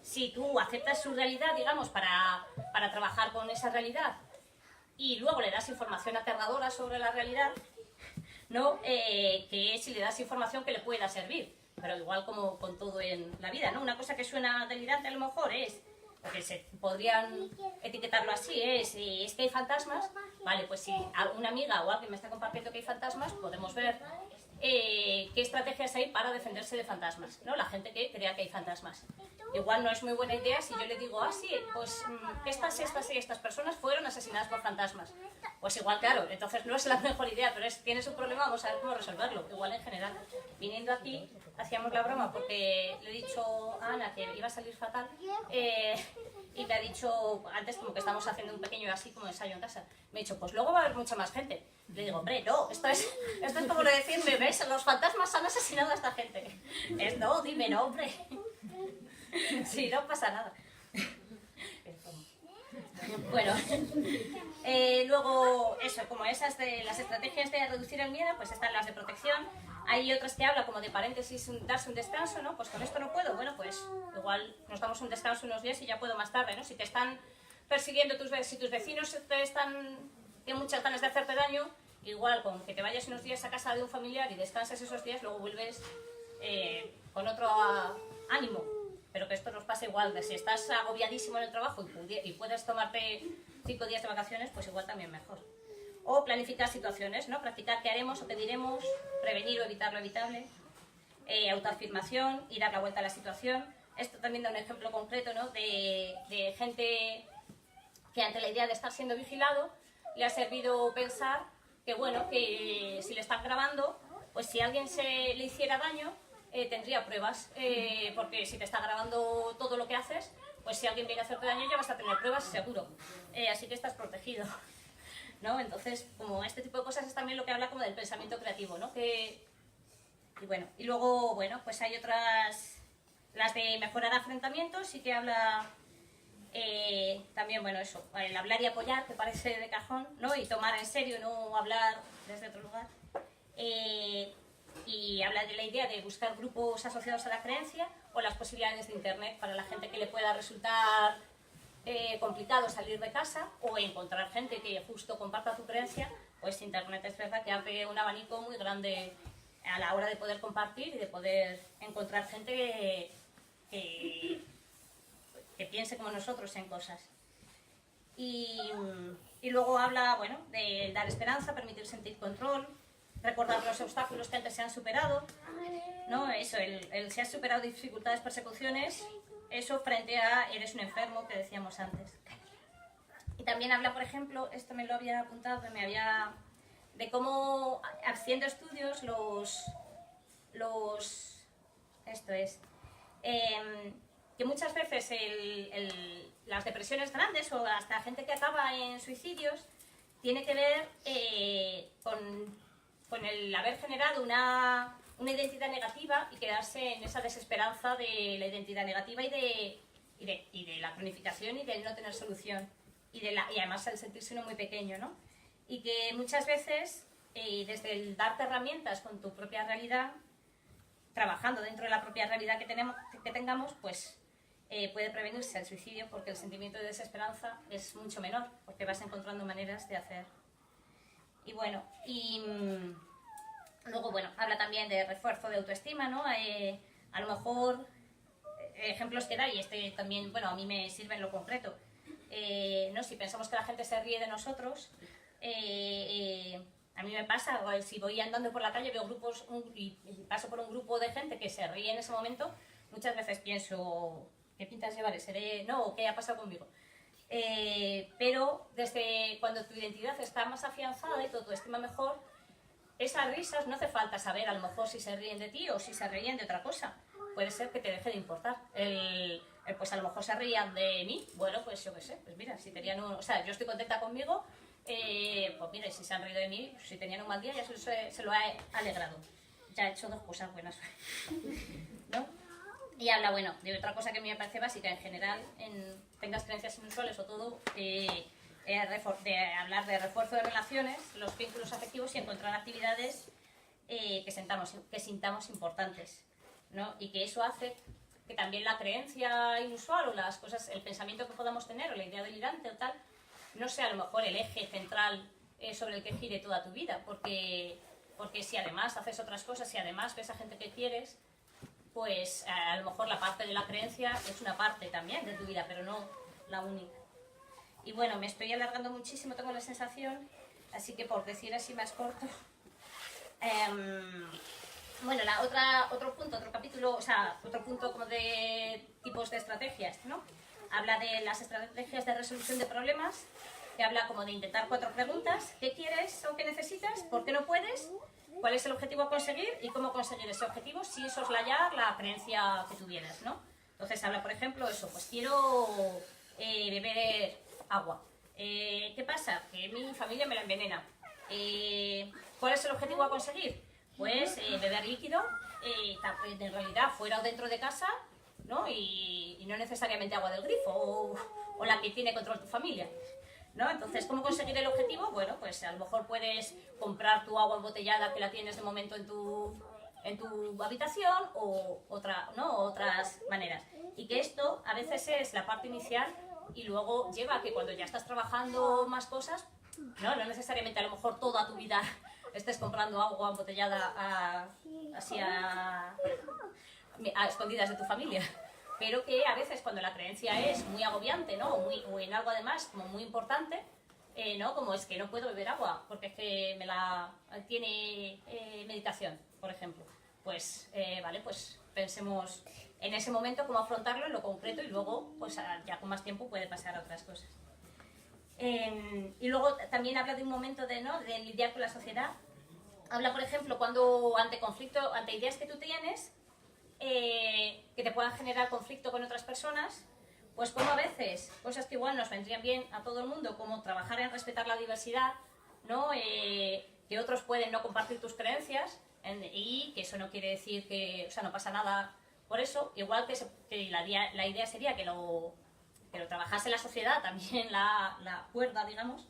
si tú aceptas su realidad, digamos, para trabajar con esa realidad, y luego le das información aterradora sobre la realidad, ¿no? Que si le das información que le pueda servir, pero igual como con todo en la vida, ¿no? Una cosa que suena delirante a lo mejor es, o que se podrían etiquetarlo así, es que hay fantasmas, vale, pues si una amiga o alguien me está compartiendo que hay fantasmas, podemos ver qué estrategias hay para defenderse de fantasmas, ¿no? La gente que crea que hay fantasmas. Igual no es muy buena idea si yo le digo, sí, pues estas personas fueron asesinadas por fantasmas. Pues igual, claro, entonces no es la mejor idea, pero tienes un problema, vamos a ver cómo resolverlo. Igual en general, viniendo aquí, hacíamos la broma porque le he dicho a Ana que iba a salir fatal y me ha dicho, antes como que estamos haciendo un pequeño así como ensayo en casa, me ha dicho, pues luego va a haber mucha más gente. Le digo, hombre, no, esto es como decirme, ¿ves? Los fantasmas han asesinado a esta gente. No, dime no, hombre. Sí, no pasa nada. Bueno, luego eso, como esas de las estrategias de reducir el miedo, pues están las de protección. Hay otras que habla como de paréntesis, darse un descanso, ¿no? Pues con esto no puedo, bueno, pues igual nos damos un descanso unos días y ya puedo más tarde, ¿no? Si te están persiguiendo si tus vecinos tienen muchas ganas de hacerte daño, igual con que te vayas unos días a casa de un familiar y descanses esos días, luego vuelves con otro ánimo. Pero que esto nos pasa igual, de si estás agobiadísimo en el trabajo y puedes tomarte 5 días de vacaciones, pues igual también mejor. O planificar situaciones, ¿no? Practicar qué haremos o qué diremos, prevenir o evitar lo evitable, autoafirmación y dar la vuelta a la situación. Esto también da un ejemplo concreto, ¿no? de gente que ante la idea de estar siendo vigilado le ha servido pensar que, bueno, que si le están grabando, pues si alguien le hiciera daño, tendría pruebas, porque si te está grabando todo lo que haces, pues si alguien viene a hacerte daño ya vas a tener pruebas seguro, así que estás protegido, ¿no? Entonces, como este tipo de cosas es también lo que habla como del pensamiento creativo, ¿no? Y bueno, y luego, bueno, pues hay otras, las de mejorar afrontamientos, sí que habla también, bueno, eso, el hablar y apoyar, que parece de cajón, ¿no? Y tomar en serio, no hablar desde otro lugar. Y habla de la idea de buscar grupos asociados a la creencia o las posibilidades de Internet para la gente que le pueda resultar complicado salir de casa o encontrar gente que justo comparta tu creencia, pues Internet es verdad que abre un abanico muy grande a la hora de poder compartir y de poder encontrar gente que piense como nosotros en cosas. Y luego habla, bueno, de dar esperanza, permitir sentir control, recordar los obstáculos que antes se han superado, ¿no? Eso, el si has superado dificultades, persecuciones, eso frente a eres un enfermo, que decíamos antes. Y también habla, por ejemplo, esto me lo había apuntado, de cómo haciendo estudios que muchas veces las depresiones grandes o hasta gente que acaba en suicidios tiene que ver con el haber generado una identidad negativa y quedarse en esa desesperanza de la identidad negativa y de la cronificación y del no tener solución y además el sentirse uno muy pequeño, ¿no? Y que muchas veces desde el darte herramientas con tu propia realidad, trabajando dentro de la propia realidad que tengamos, pues puede prevenirse el suicidio porque el sentimiento de desesperanza es mucho menor porque vas encontrando maneras de hacer. Y bueno, luego, bueno, habla también de refuerzo de autoestima, ¿no? A lo mejor, ejemplos que da, y también, bueno, a mí me sirve en lo concreto, ¿no? Si pensamos que la gente se ríe de nosotros, a mí me pasa, si voy andando por la calle, veo grupos y paso por un grupo de gente que se ríe en ese momento, muchas veces pienso ¿qué pintas llevaré? ¿Seré, no? ¿Qué ha pasado conmigo? Pero desde cuando tu identidad está más afianzada y tu autoestima mejor, esas risas no hace falta saber a lo mejor si se ríen de ti o si se ríen de otra cosa. Puede ser que te deje de importar. Pues a lo mejor se rían de mí. Bueno, pues yo qué sé. Pues mira, si tenían o sea, yo estoy contenta conmigo, pues mira, y si se han reído de mí, si tenían un mal día, ya se lo he alegrado. Ya he hecho 2 cosas buenas. ¿No? Y habla, bueno, de otra cosa que a mí me parece básica en general, tengas creencias inusuales o todo, de hablar de refuerzo de relaciones, los vínculos afectivos y encontrar actividades que sintamos importantes, ¿no? Y que eso hace que también la creencia inusual o las cosas, el pensamiento que podamos tener o la idea delirante o tal, no sea a lo mejor el eje central sobre el que gire toda tu vida, porque si además haces otras cosas y además ves a gente que quieres, pues a lo mejor la parte de la creencia es una parte también de tu vida, pero no la única. Y bueno, me estoy alargando muchísimo, tengo la sensación, así que por decir así más corto. Bueno, otro punto, otro capítulo, o sea, otro punto como de tipos de estrategias, ¿no? Habla de las estrategias de resolución de problemas, que habla como de intentar 4 preguntas. ¿Qué quieres o qué necesitas? ¿Por qué no puedes? ¿Cuál es el objetivo a conseguir? ¿Y cómo conseguir ese objetivo sin soslayar la creencia que tuvieras, ¿no? Entonces habla, por ejemplo, eso, pues quiero beber agua. ¿Qué pasa? Que mi familia me la envenena. ¿Cuál es el objetivo a conseguir? Pues beber líquido, en realidad fuera o dentro de casa, ¿no? Y no necesariamente agua del grifo o la que tiene control tu familia, ¿no? Entonces, ¿cómo conseguir el objetivo? Bueno, pues a lo mejor puedes comprar tu agua embotellada que la tienes de momento en tu habitación o otras maneras. Y que esto a veces es la parte inicial y luego lleva a que cuando ya estás trabajando más cosas, no necesariamente a lo mejor toda tu vida estés comprando agua embotellada así a escondidas de tu familia. Pero que a veces cuando la creencia es muy agobiante, ¿no? O en algo además como muy importante, ¿no? Como es que no puedo beber agua porque es que tiene meditación, por ejemplo. Pues, vale, pues pensemos en ese momento cómo afrontarlo en lo concreto y luego, pues ya con más tiempo puede pasar a otras cosas. Y luego también habla de un momento de lidiar con la sociedad. Habla, por ejemplo, cuando ante ideas que tú tienes, que te puedan generar conflicto con otras personas, pues como a veces cosas que igual nos vendrían bien a todo el mundo, como trabajar en respetar la diversidad, ¿no? Que otros pueden no compartir tus creencias y que eso no quiere decir que, o sea, no pasa nada por eso, igual que la idea sería que lo trabajase la sociedad, también la cuerda, digamos.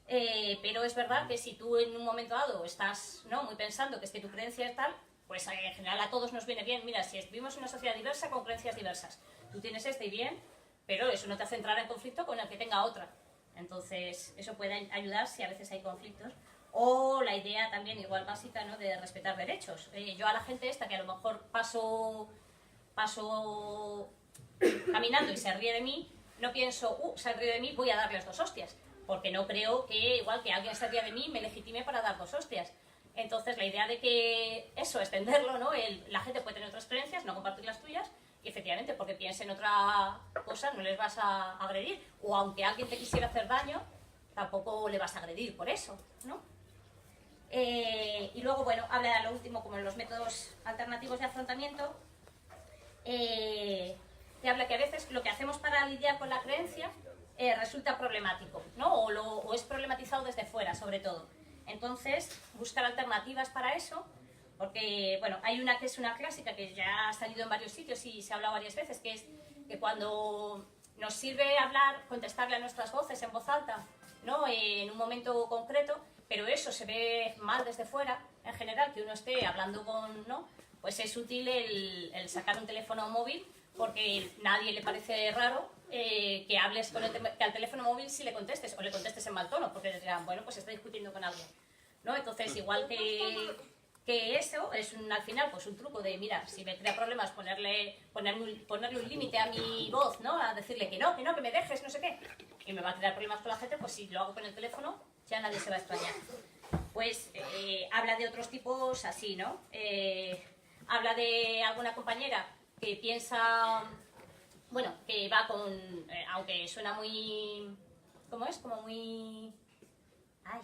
Pero es verdad que si tú en un momento dado estás muy pensando que es que tu creencia es tal, pues en general a todos nos viene bien. Mira, si vivimos en una sociedad diversa con creencias diversas, tú tienes y bien, pero eso no te hace entrar en conflicto con el que tenga otra. Entonces, eso puede ayudar si a veces hay conflictos. O la idea también igual básica, ¿no? De respetar derechos. Yo a la gente esta que a lo mejor paso caminando y se ríe de mí, no pienso, se ríe de mí, voy a darles 2 hostias. Porque no creo que igual que alguien se ría de mí me legitime para dar 2 hostias. Entonces la idea de que eso, extenderlo, ¿no? La gente puede tener otras creencias, no compartir las tuyas, y efectivamente porque piensen otra cosa no les vas a agredir. O aunque alguien te quisiera hacer daño, tampoco le vas a agredir por eso, ¿no? Y luego, bueno, habla de lo último como los métodos alternativos de afrontamiento, que habla que a veces lo que hacemos para lidiar con la creencia resulta problemático, ¿no? O es problematizado desde fuera, sobre todo. Entonces, buscar alternativas para eso, porque, bueno, hay una que es una clásica que ya ha salido en varios sitios y se ha hablado varias veces, que es que cuando nos sirve hablar, contestarle a nuestras voces en voz alta, ¿no? En un momento concreto, pero eso se ve mal desde fuera, en general, que uno esté hablando ¿no? Pues es útil el sacar un teléfono móvil, porque nadie le parece raro que hables que al teléfono móvil sí le contestes, o le contestes en mal tono, porque dirán, bueno, pues está discutiendo con alguien, ¿no? Entonces, igual que eso, es al final pues un truco de, mira, si me crea problemas ponerle un límite a mi voz, ¿no? A decirle que no, que me dejes, no sé qué, y me va a crear problemas con la gente, pues si lo hago con el teléfono, ya nadie se va a extrañar. Pues habla de otros tipos así, ¿no? Habla de alguna compañera que piensa bueno, que va con, aunque suena muy, ¿cómo es? Como muy, ay,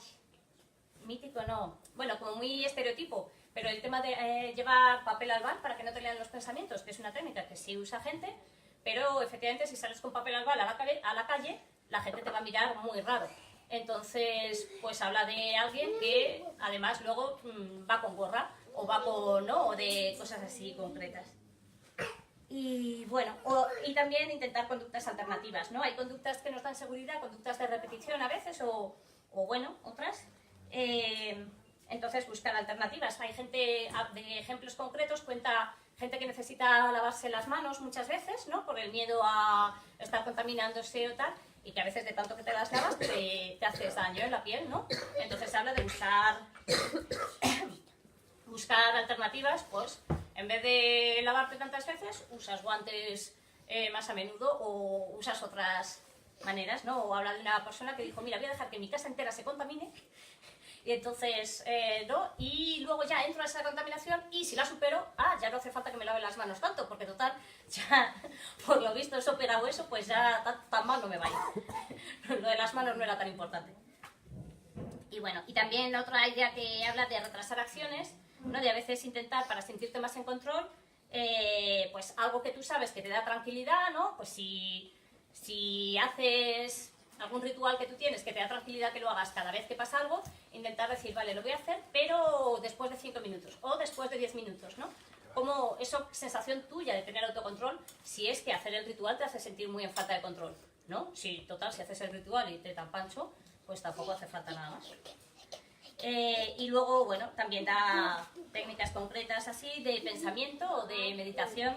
mítico no, bueno, como muy estereotipo, pero el tema de llevar papel albal para que no te lean los pensamientos, que es una técnica que sí usa gente, pero efectivamente si sales con papel albal a la calle, la gente te va a mirar muy raro. Entonces, pues habla de alguien que además luego va con gorra o va con, ¿no? O de cosas así concretas. Y bueno, y también intentar conductas alternativas, ¿no? Hay conductas que nos dan seguridad, conductas de repetición a veces o bueno, otras. Entonces buscar alternativas. Hay gente, de ejemplos concretos, cuenta gente que necesita lavarse las manos muchas veces, ¿no? Por el miedo a estar contaminándose o tal, y que a veces de tanto que te las lavas te haces daño en la piel, ¿no? Entonces se habla de buscar alternativas, pues en vez de lavarte tantas veces, usas guantes más a menudo o usas otras maneras, ¿no? O habla de una persona que dijo, mira, voy a dejar que mi casa entera se contamine, y entonces, ¿no? Y luego ya entro a esa contaminación y si la supero, ya no hace falta que me lave las manos tanto, porque total, ya por lo visto eso pega hueso, pues ya tan mal no me va a ir. Lo de las manos no era tan importante. Y bueno, y también la otra idea que habla de retrasar acciones, ¿no? De a veces intentar, para sentirte más en control, pues algo que tú sabes que te da tranquilidad, ¿no? Pues si haces algún ritual que tú tienes que te da tranquilidad que lo hagas cada vez que pasa algo, intentar decir, vale, lo voy a hacer, pero después de 5 minutos o después de 10 minutos, ¿no? Como eso, sensación tuya de tener autocontrol, si es que hacer el ritual te hace sentir muy en falta de control, ¿no? Si, total, si haces el ritual y te dan pancho, pues tampoco hace falta nada más. Y luego, bueno, también da técnicas concretas así de pensamiento o de meditación,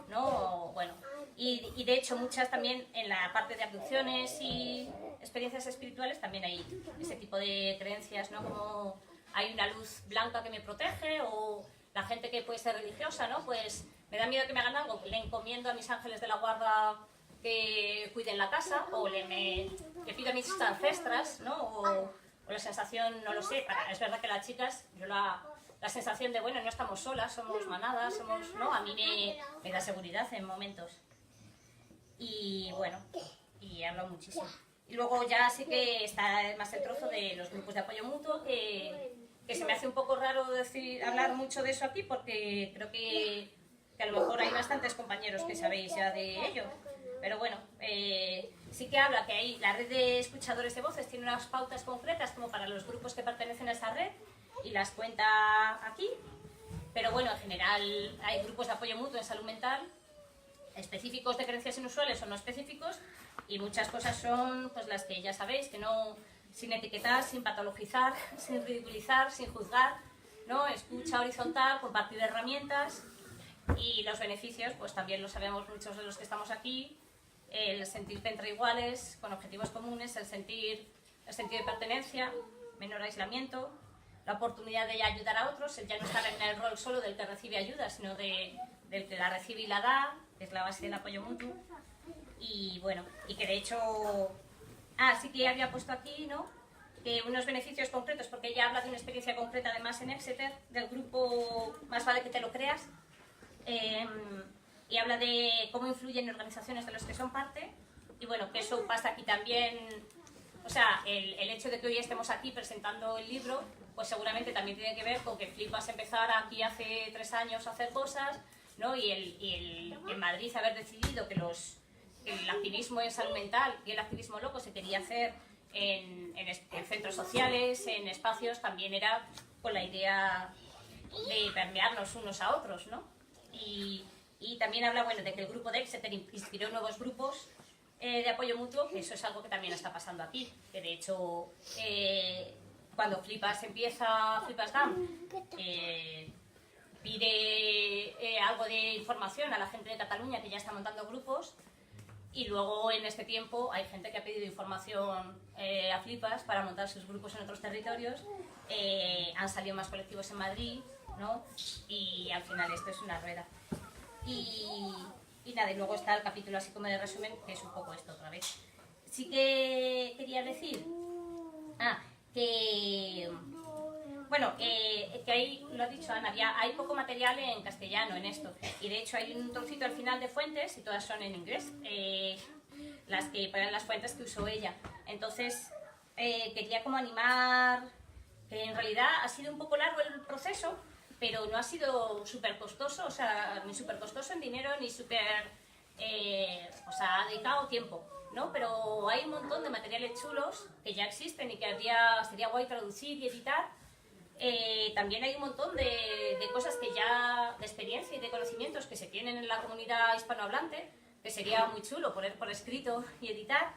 ¿no? Bueno, y de hecho muchas también en la parte de abducciones y experiencias espirituales también hay ese tipo de creencias, ¿no? Como hay una luz blanca que me protege, o la gente que puede ser religiosa, ¿no? Pues me da miedo que me hagan algo, le encomiendo a mis ángeles de la guarda que cuiden la casa, o le pido a mis ancestras, ¿no? O la sensación, no lo sé, es verdad que las chicas, yo la sensación de, bueno, no estamos solas, somos manadas, somos, ¿no? A mí me da seguridad en momentos. Y bueno, y hablo muchísimo. Y luego ya sí que está más el trozo de los grupos de apoyo mutuo, que se me hace un poco raro hablar mucho de eso aquí, porque creo que a lo mejor hay bastantes compañeros que sabéis ya de ello. Pero bueno, sí que habla que hay la red de escuchadores de voces tiene unas pautas concretas como para los grupos que pertenecen a esa red y las cuenta aquí. Pero bueno, en general hay grupos de apoyo mutuo en salud mental, específicos de creencias inusuales o no específicos, y muchas cosas son pues las que ya sabéis, que no, sin etiquetar, sin patologizar, sin ridiculizar, sin juzgar, ¿no? Escucha horizontal, compartir herramientas, y los beneficios pues también lo sabemos muchos de los que estamos aquí. El sentirte entre iguales, con objetivos comunes, el sentir de pertenencia, menor aislamiento, la oportunidad de ayudar a otros, el ya no estar en el rol solo del que recibe ayuda, sino del que la recibe y la da, que es la base del apoyo mutuo. Y bueno, y que de hecho, sí que había puesto aquí, ¿no? Que unos beneficios concretos, porque ella habla de una experiencia concreta además en Exeter, del grupo Más vale que te lo creas, y habla de cómo influyen en organizaciones de los que son parte, y bueno, que eso pasa aquí también. O sea, el hecho de que hoy estemos aquí presentando el libro, pues seguramente también tiene que ver con que Flipas empezara aquí hace 3 años a hacer cosas, ¿no? Y en Madrid haber decidido que el activismo en salud mental y el activismo loco se quería hacer en centros sociales, en espacios, también era con la idea de permearnos unos a otros, ¿no? Y también habla, bueno, de que el grupo de Exeter inspiró nuevos grupos de apoyo mutuo, que eso es algo que también está pasando aquí, que de hecho cuando Flipas Gam pide algo de información a la gente de Cataluña que ya está montando grupos, y luego en este tiempo hay gente que ha pedido información a Flipas para montar sus grupos en otros territorios, han salido más colectivos en Madrid, ¿no? Y al final esto es una rueda. Y nada, y luego está el capítulo así como de resumen, que es un poco esto otra vez. Sí que quería decir que Bueno, que ahí, lo ha dicho Ana, hay poco material en castellano en esto. Y de hecho hay un trocito al final de fuentes y todas son en inglés. Las que ponen las fuentes que usó ella. Entonces, quería como animar, que en realidad ha sido un poco largo el proceso, pero no ha sido súper costoso, o sea, ni súper costoso en dinero, ni súper, o sea, ha dedicado tiempo, ¿no? Pero hay un montón de materiales chulos que ya existen y que sería guay traducir y editar. También hay un montón de cosas que ya, de experiencia y de conocimientos que se tienen en la comunidad hispanohablante, que sería muy chulo poner por escrito y editar,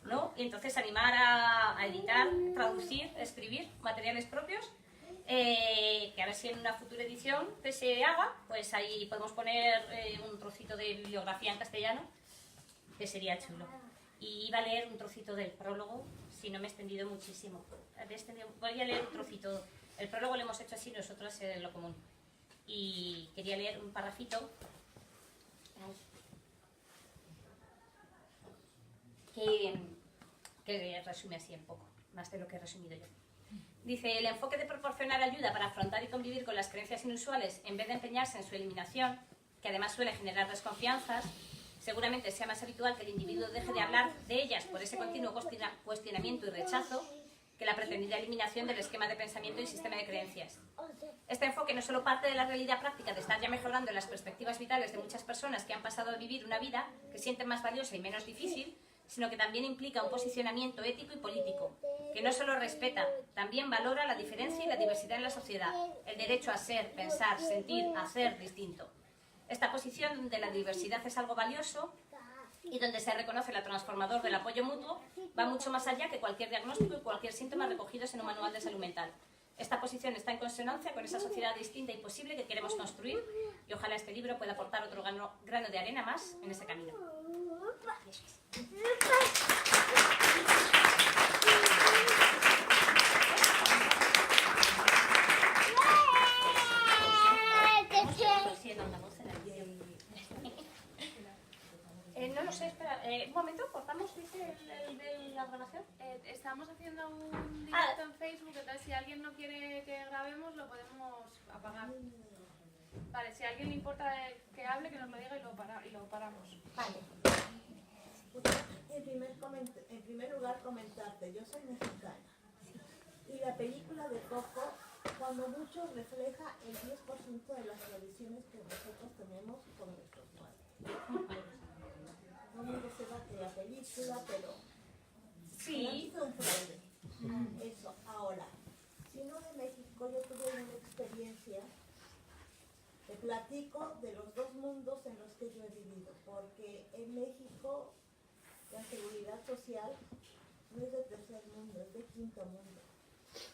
¿no? Y entonces animar a editar, traducir, escribir materiales propios, que a ver si en una futura edición que se haga, pues ahí podemos poner un trocito de bibliografía en castellano, que sería chulo. Y iba a leer un trocito del prólogo, si no me he extendido muchísimo. Voy a leer un trocito. El prólogo lo hemos hecho así nosotros en lo común. Y quería leer un parrafito que resume así un poco, más de lo que he resumido yo. Dice, el enfoque de proporcionar ayuda para afrontar y convivir con las creencias inusuales, en vez de empeñarse en su eliminación, que además suele generar desconfianzas, seguramente sea más habitual que el individuo deje de hablar de ellas por ese continuo cuestionamiento y rechazo que la pretendida eliminación del esquema de pensamiento y sistema de creencias. Este enfoque no solo parte de la realidad práctica de estar ya mejorando las perspectivas vitales de muchas personas que han pasado a vivir una vida que sienten más valiosa y menos difícil, sino que también implica un posicionamiento ético y político, que no solo respeta, también valora la diferencia y la diversidad en la sociedad, el derecho a ser, pensar, sentir, hacer distinto. Esta posición donde la diversidad es algo valioso y donde se reconoce la transformador del apoyo mutuo, va mucho más allá que cualquier diagnóstico y cualquier síntoma recogidos en un manual de salud mental. Esta posición está en consonancia con esa sociedad distinta y posible que queremos construir, y ojalá este libro pueda aportar otro grano de arena más en ese camino. Y eso es. No lo sé, espera, un momento, cortamos, dice el de la grabación. Estamos haciendo un directo en Facebook, entonces si alguien no quiere que grabemos, lo podemos apagar. Vale, si a alguien le importa que hable, que nos lo diga y lo paramos. Vale. En primer lugar, comentarte, yo soy mexicana. Y la película de Coco, cuando mucho, refleja el 10% de las tradiciones que nosotros tenemos con nuestros padres. No me gusta de la película, pero Sí. fue un fraude. Eso, ahora, siendo de México, yo tuve una experiencia, te platico de los dos mundos en los que yo he vivido, porque en México la seguridad social no es de tercer mundo, es de quinto mundo.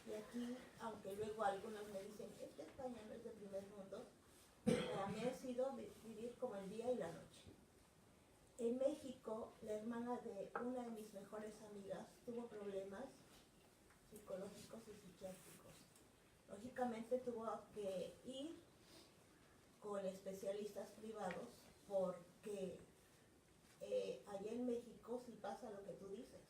Y aquí, aunque luego algunos me dicen que España no es de primer mundo, para mí ha sido vivir como el día y la noche. En México, la hermana de una de mis mejores amigas tuvo problemas psicológicos y psiquiátricos. Lógicamente tuvo que ir con especialistas privados porque allá en México sí pasa lo que tú dices.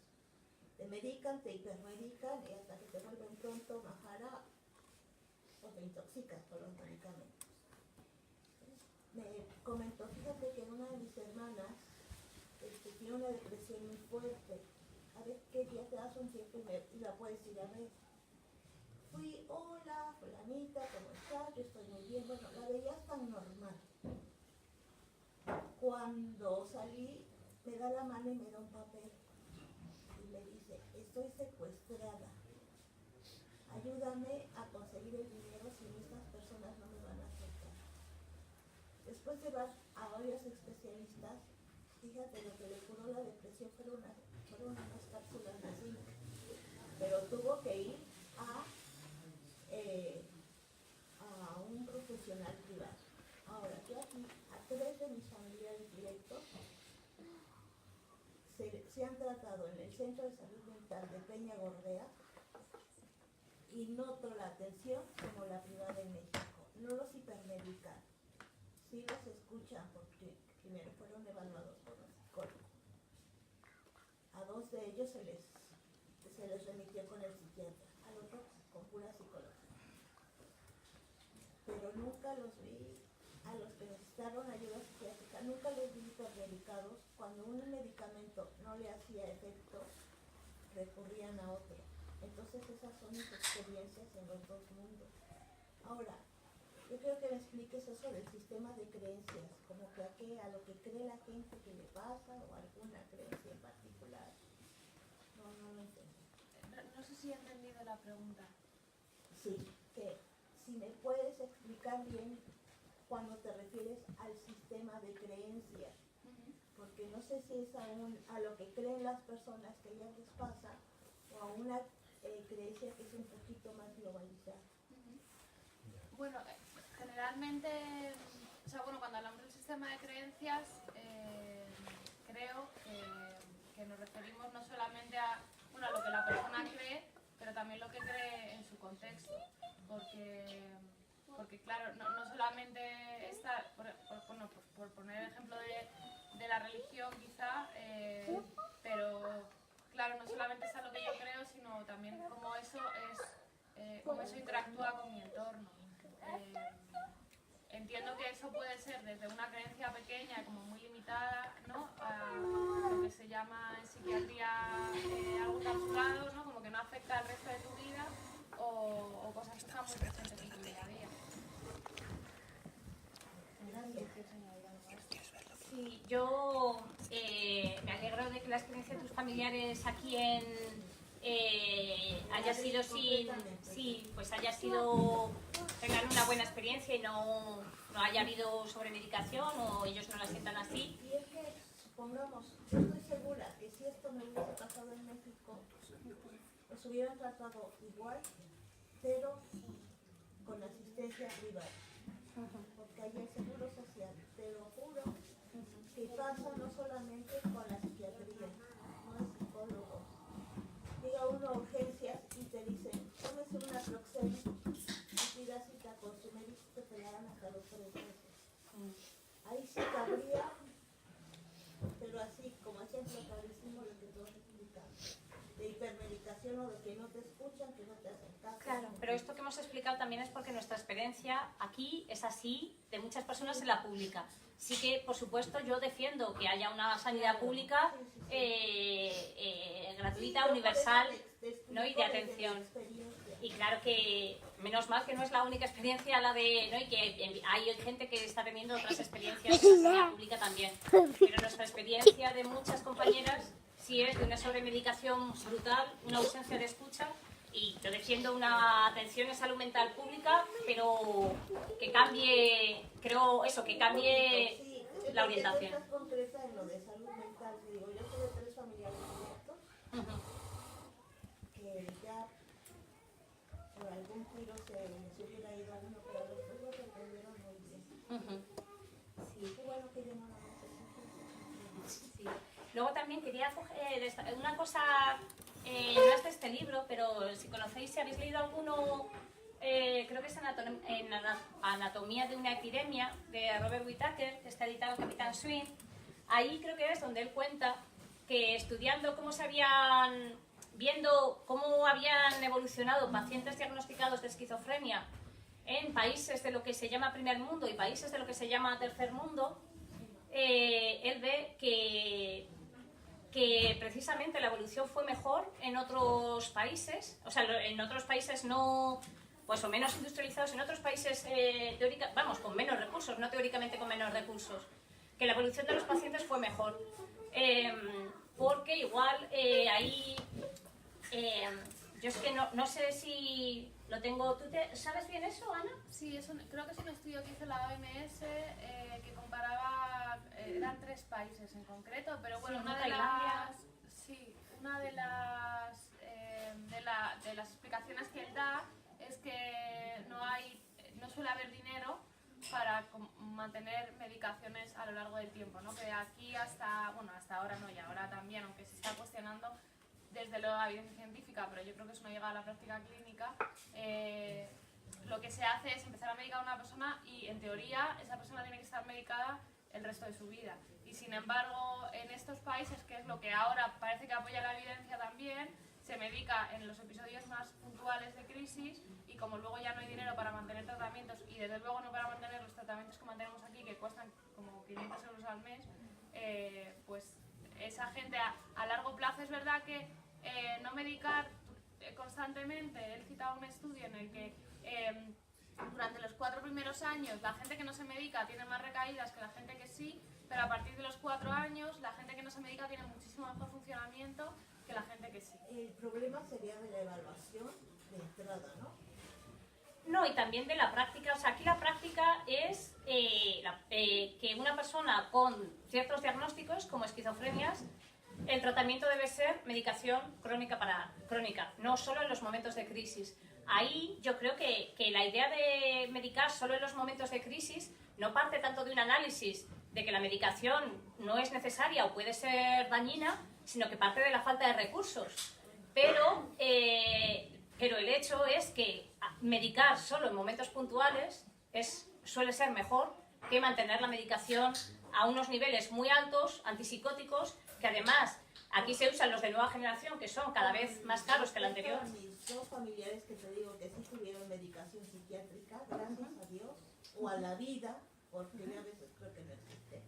Te medican, te hipermedican y hasta que te vuelven pronto majara o te intoxicas por los medicamentos. Me comentó, fíjate que una de mis hermanas tiene una depresión muy fuerte. A ver qué día te das un tiempo y la puedes ir a ver. Fui, hola, fulanita, ¿cómo estás? Yo estoy muy bien. Bueno, la veías tan normal. Cuando salí, me da la mano y me da un papel. Y me dice, estoy secuestrada. Ayúdame a conseguir el dinero si estas personas no me van a aceptar. Después de ver a varios especialistas, fíjate, lo que le curó la depresión fueron unas cápsulas de zinc. Pero tuvo que ir a un profesional privado. Ahora, yo aquí, a 3 de mis familiares directos se han tratado en el Centro de Salud Mental de Peña Gordea y noto la atención como la privada en México. No los hipermedican, sí los escuchan porque primero fueron evaluados por un psicólogo. A 2 de ellos se les remitió con el psiquiatra, al otro con pura psicología. pero nunca los vi, a los que necesitaron ayuda psiquiátrica, nunca los vi hipermedicados. Cuando un medicamento no le hacía efecto, recurrían a otro. Entonces esas son mis experiencias en los dos mundos. Ahora, yo quiero que me expliques eso del sistema de creencias, como que a lo que cree la gente que le pasa o alguna creencia en particular. No lo entiendo. No sé si he entendido la pregunta. Sí, que si me puedes explicar bien cuando te refieres al sistema de creencias, porque no sé si es a lo que creen las personas que a ellas les pasa o a una creencia que es un poquito más globalizada. Bueno, generalmente, o sea, bueno, cuando hablamos del sistema de creencias, creo que nos referimos no solamente a, bueno, a lo que la persona cree, pero también lo que cree en su contexto, porque claro, no solamente está, por poner el ejemplo de la religión quizá, pero claro, no solamente está lo que yo creo, sino también cómo eso interactúa con mi entorno. Entiendo que eso puede ser desde una creencia pequeña, como muy limitada, ¿no?, a lo que se llama en psiquiatría algo encapsulado, ¿no?, como que no afecta al resto de tu vida, o cosas que están muy presentes en tu día a día. Sí, yo me alegro de que la experiencia de tus familiares aquí haya sido tengan una buena experiencia y no haya habido sobremedicación o ellos no la sientan así. Y es que, supongamos, yo estoy segura que si esto me hubiese pasado en México, los hubieran tratado igual, pero con asistencia privada. Porque hay el seguro social, te lo juro, que pasa no solamente con la psiquiatría, no es psicólogo. Llega uno a urgencias y te dicen, tómese una Proxen y pida cita con su médico que te la dan hasta los 3 meses. Ahí sí cabría, pero así, como ejemplo clarísimo lo que tú has explicado, de hipermedicación o de que no te escuchan, que no te hacen caso. Claro, pero esto que hemos explicado también es porque nuestra experiencia aquí es así de muchas personas en la pública. Sí que, por supuesto, yo defiendo que haya una sanidad pública gratuita, universal, ¿no?, y de atención. Y claro que, menos mal que no es la única experiencia la de, ¿no?, y que hay gente que está teniendo otras experiencias en la sanidad pública también. Pero nuestra experiencia de muchas compañeras sí es de una sobremedicación brutal, una ausencia de escucha. Y yo defiendo una atención en salud mental pública, pero que cambie, creo eso, que cambie la orientación. Estás concreta en lo de salud mental, digo, yo tuve 3 familiares directos que ya por algún giro se les hubiera ido a uno, pero los dos lo respondieron muy bien. Sí, qué bueno que yo no lo necesito. Sí. Luego también quería una cosa, no es de este libro, pero si conocéis, si habéis leído alguno, creo que es Anatomía de una epidemia, de Robert Whittaker, que está editado Capitán Swing. Ahí creo que es donde él cuenta que estudiando viendo cómo habían evolucionado pacientes diagnosticados de esquizofrenia en países de lo que se llama primer mundo y países de lo que se llama tercer mundo, él ve que precisamente la evolución fue mejor en otros países, o sea, en otros países no, pues o menos industrializados, en otros países con menos recursos, no teóricamente con menos recursos, que la evolución de los pacientes fue mejor. Porque igual ahí, yo es que no sé si lo tengo, ¿sabes bien eso, Ana? Sí, creo que es un estudio que hizo la OMS que comparaba, eran 3 países en concreto, pero bueno, sí, una de las explicaciones que él da es que no suele haber dinero para mantener medicaciones a lo largo del tiempo, ¿no? Que de aquí hasta ahora no, y ahora también, aunque se está cuestionando desde la evidencia científica, pero yo creo que eso no llega a la práctica clínica, lo que se hace es empezar a medicar a una persona y, en teoría, esa persona tiene que estar medicada el resto de su vida. Y, sin embargo, en estos países, que es lo que ahora parece que apoya la evidencia también, se medica en los episodios más puntuales de crisis y como luego ya no hay dinero para mantener tratamientos y desde luego no para mantener los tratamientos que mantenemos aquí, que cuestan como 500 euros al mes, pues esa gente a largo plazo es verdad que no medicar constantemente. Él citaba un estudio en el que durante los 4 primeros años la gente que no se medica tiene más recaídas que la gente que sí, pero a partir de los 4 años la gente que no se medica tiene muchísimo mejor funcionamiento que la gente que sí. El problema sería de la evaluación de entrada, ¿no? No, y también de la práctica. O sea, aquí la práctica es que una persona con ciertos diagnósticos, como esquizofrenias, el tratamiento debe ser medicación crónica, no solo en los momentos de crisis. Ahí yo creo que la idea de medicar solo en los momentos de crisis no parte tanto de un análisis de que la medicación no es necesaria o puede ser dañina, sino que parte de la falta de recursos. Pero el hecho es que medicar solo en momentos puntuales suele ser mejor que mantener la medicación a unos niveles muy altos, antipsicóticos, que además aquí se usan los de nueva generación, que son cada vez más caros que el anterior. A mis 2 familiares que te digo que sí tuvieron medicación psiquiátrica, gracias a Dios, o a la vida, porque a veces creo que no existe,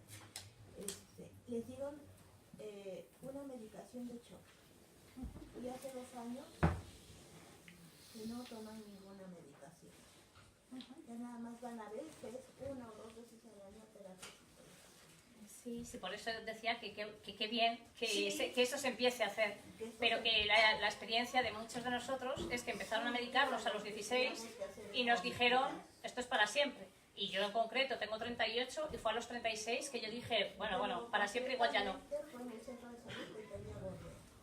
les dieron una medicación de shock. Y hace 2 años que no toman ninguna medicación. Ya nada más van a veces, 1 o 2 veces al año a terapia. Sí, por eso decía que qué bien que, Sí. que eso se empiece a hacer, pero que la experiencia de muchos de nosotros es que empezaron a medicarnos a los 16 y nos dijeron, esto es para siempre. Y yo en concreto tengo 38 y fue a los 36 que yo dije, bueno, para siempre igual ya no. Fue en el centro de salud de Peñagorbea.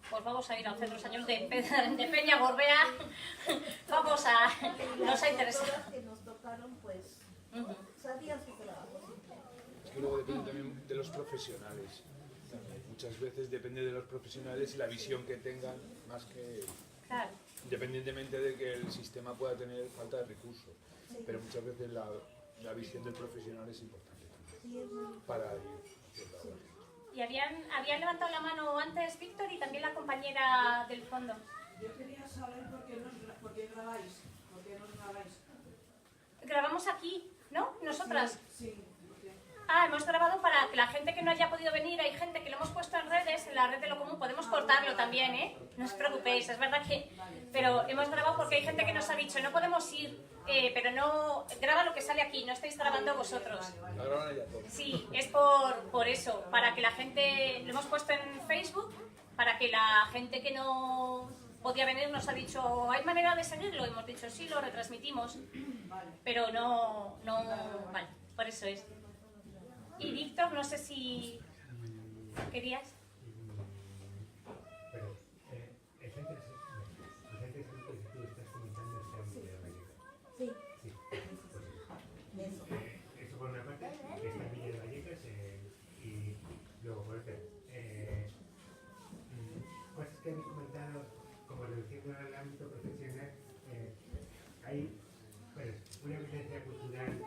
Pues vamos a ir a un centro español de Peñagorbea, vamos a... nos ha interesado. Las que nos tocaron, pues, sabían su trabajo. Es que luego depende también de los profesionales. También. Muchas veces depende de los profesionales y la visión que tengan, más que... Claro. Independientemente de que el sistema pueda tener falta de recursos. Pero muchas veces la visión del profesional es importante también. Para ir. Y habían levantado la mano antes Víctor y también la compañera del fondo. Yo quería saber por qué grabáis. ¿Por qué nos grabáis? Grabamos aquí, ¿no? Nosotras. Sí, ¿por qué? Hemos grabado para que la gente que no haya podido venir, hay gente que lo hemos puesto en redes, en la red de lo común, podemos cortarlo también, ¿eh? No os preocupéis, es verdad que... Pero hemos grabado porque hay gente que nos ha dicho, no podemos ir, pero no... Graba lo que sale aquí, no estáis grabando vosotros. La graban ya todo. Sí, es por eso, para que la gente... Lo hemos puesto en Facebook, para que la gente que no podía venir nos ha dicho, ¿hay manera de seguirlo? Y hemos dicho, sí, lo retransmitimos, pero no... Vale, por eso es. Y Víctor, no sé si querías. Pero es interesante que tú estás comentando este ámbito de la Vallecas. Sí, Sí, pues eso. eso por una parte, esta Villa de Vallecas, y luego por otra, cosas que habéis comentado, como reduciendo al ámbito profesional, hay una violencia cultural,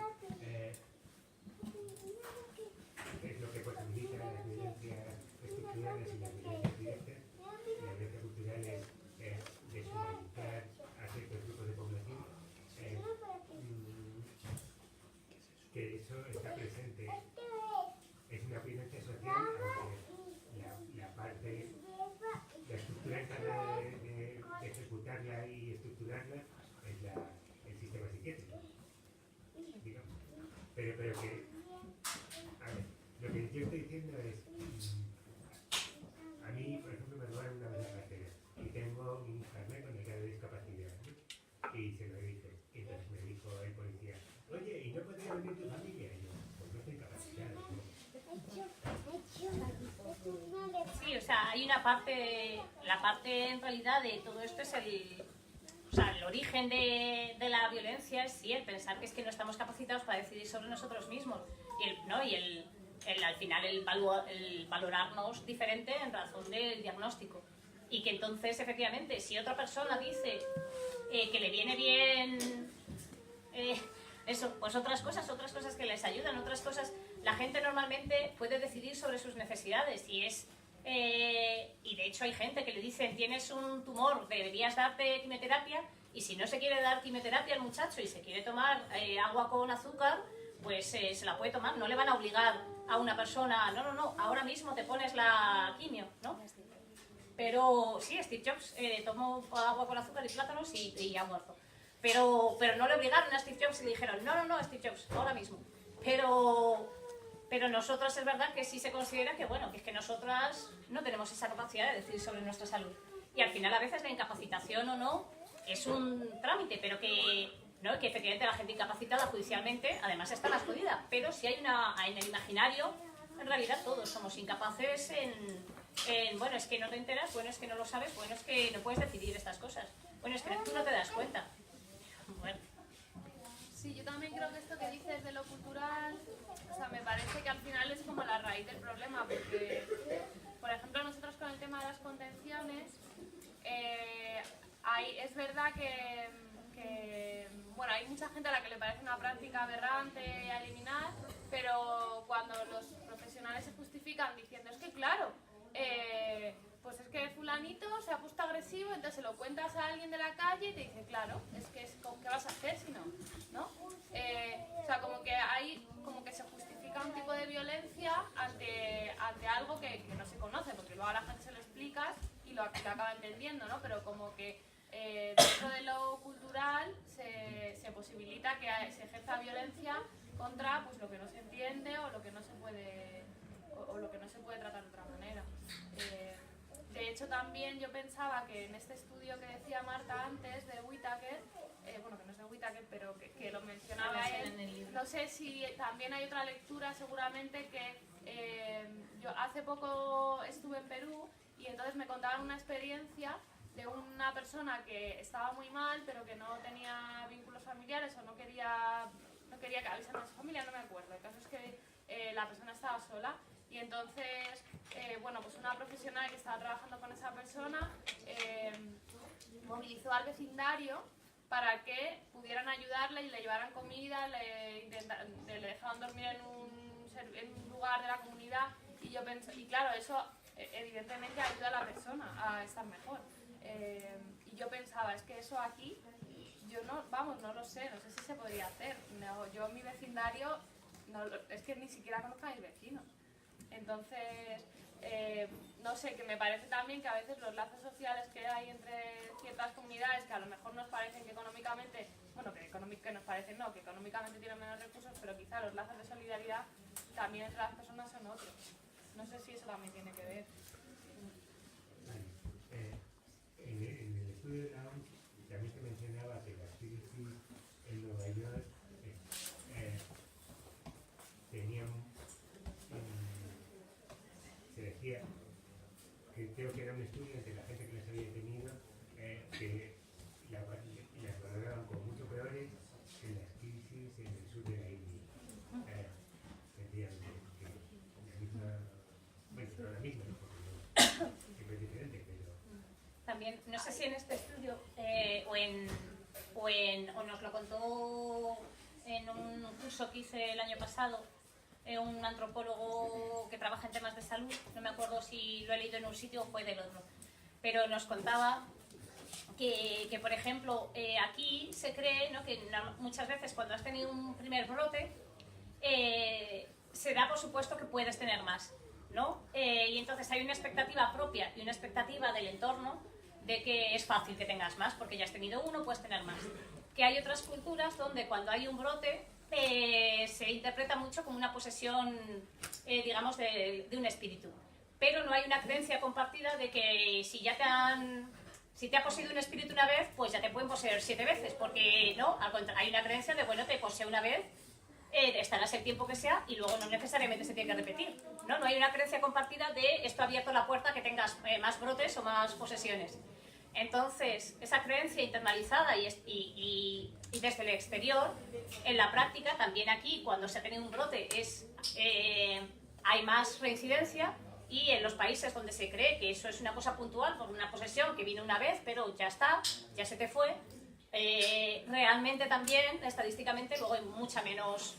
es lo que posibilita las violencias estructurales y las violencias directas. La violencia cultural es deshumanizar a ciertos grupos de población, que eso está presente. Es una violencia social, aunque la parte, la estructura encargada de ejecutarla y estructurarla es el sistema psiquiátrico, digamos. Pero que, a ver, lo que yo estoy diciendo es, a mí, por ejemplo, me robaron una vez la cartera y tengo un carnet con el grado de discapacidad, ¿no? Y se lo dije, y entonces me dijo el policía, oye, ¿y no podría venir tu familia? Y yo, pues no estoy capacitado, ¿no? Sí, o sea, hay una parte, la parte en realidad de todo esto es el origen de la violencia, es sí, el pensar que es que no estamos capacitados para decidir sobre nosotros mismos y al final el valorarnos diferente en razón del diagnóstico. Y que entonces, efectivamente, si otra persona dice que le viene bien eso, pues otras cosas que les ayudan, otras cosas, la gente normalmente puede decidir sobre sus necesidades y de hecho hay gente que le dicen tienes un tumor, deberías darte quimioterapia Y si no se quiere dar quimioterapia al muchacho y se quiere tomar agua con azúcar, pues se la puede tomar. No le van a obligar a una persona, no, ahora mismo te pones la quimio, ¿no? Pero sí, Steve Jobs tomó agua con azúcar y plátanos y ha muerto. Pero no le obligaron a Steve Jobs y le dijeron, no, Steve Jobs, ahora mismo. Pero nosotros es verdad que sí se considera que, bueno, que es que nosotras no tenemos esa capacidad de decidir sobre nuestra salud. Y al final a veces la incapacitación o no es un trámite, pero que, ¿no? Que efectivamente la gente incapacitada judicialmente además está más jodida. Pero si hay en el imaginario, en realidad todos somos incapaces bueno, es que no te enteras, bueno, es que no lo sabes, bueno, es que no puedes decidir estas cosas. Bueno, es que tú no te das cuenta. Bueno. Sí, yo también creo que esto que dices de lo cultural, o sea, me parece que al final es como la raíz del problema, porque, por ejemplo, nosotros con el tema de las contenciones, es verdad que, bueno, hay mucha gente a la que le parece una práctica aberrante a eliminar, pero cuando los profesionales se justifican diciendo, es que claro, pues es que fulanito se ha puesto agresivo, entonces se lo cuentas a alguien de la calle y te dice, claro, es que ¿qué vas a hacer si no? ¿No? O sea, como que se justifica un tipo de violencia ante algo que no se conoce, porque luego a la gente se lo explicas y lo acaba entendiendo, ¿no? Pero como que dentro de lo cultural se posibilita que se ejerza violencia contra pues lo que no se entiende o lo que no se puede tratar de otra manera. De hecho, también yo pensaba que en este estudio que decía Marta antes de Whittaker, bueno, que no es de Whittaker, pero que lo mencionaba él, no sé si también hay otra lectura, seguramente, que yo hace poco estuve en Perú y entonces me contaban una experiencia de una persona que estaba muy mal, pero que no tenía vínculos familiares o no quería que avisaran a su familia, no me acuerdo. El caso es que la persona estaba sola. Y entonces, bueno, pues una profesional que estaba trabajando con esa persona movilizó al vecindario para que pudieran ayudarle y le llevaran comida, le dejaban dormir en un lugar de la comunidad. Y claro, eso evidentemente ayuda a la persona a estar mejor. Y yo pensaba, es que eso aquí, yo no lo sé, no sé si se podría hacer. No, yo en mi vecindario, es que ni siquiera conozco a mis vecinos. Entonces, no sé, que me parece también que a veces los lazos sociales que hay entre ciertas comunidades que a lo mejor nos parecen que económicamente, bueno, que nos parecen no, que económicamente tienen menos recursos, pero quizá los lazos de solidaridad también entre las personas son otros. No sé si eso también tiene que ver. En el estudio de la OMS también se mencionaba que la CDC en Nueva York tenían, se decía, que creo que era un estudio entre la gente que les había tenido, que las valoraban como mucho peores que las crisis en el sur de la India. Decían que la misma, bueno, no la misma, ¿no? Porque siempre es diferente, pero... También, no sé si en este estudio o nos lo contó en un curso que hice el año pasado un antropólogo que trabaja en temas de salud, no me acuerdo si lo he leído en un sitio o fue del otro, pero nos contaba que por ejemplo, aquí se cree, ¿no?, que muchas veces cuando has tenido un primer brote, se da por supuesto que puedes tener más, ¿no? Y entonces hay una expectativa propia y una expectativa del entorno de que es fácil que tengas más, porque ya has tenido uno, puedes tener más. Que hay otras culturas donde cuando hay un brote se interpreta mucho como una posesión, digamos, de un espíritu. Pero no hay una creencia compartida de que si te ha poseído un espíritu una vez, pues ya te pueden poseer 7 veces, porque no, al contrario, hay una creencia de, bueno, te posee una vez, estarás el tiempo que sea y luego no necesariamente se tiene que repetir. No hay una creencia compartida de esto ha abierto la puerta a que tengas más brotes o más posesiones. Entonces, esa creencia internalizada y desde el exterior, en la práctica, también aquí, cuando se ha tenido un brote, hay más reincidencia, y en los países donde se cree que eso es una cosa puntual, por una posesión que vino una vez, pero ya está, ya se te fue, realmente también, estadísticamente, luego hay muchos menos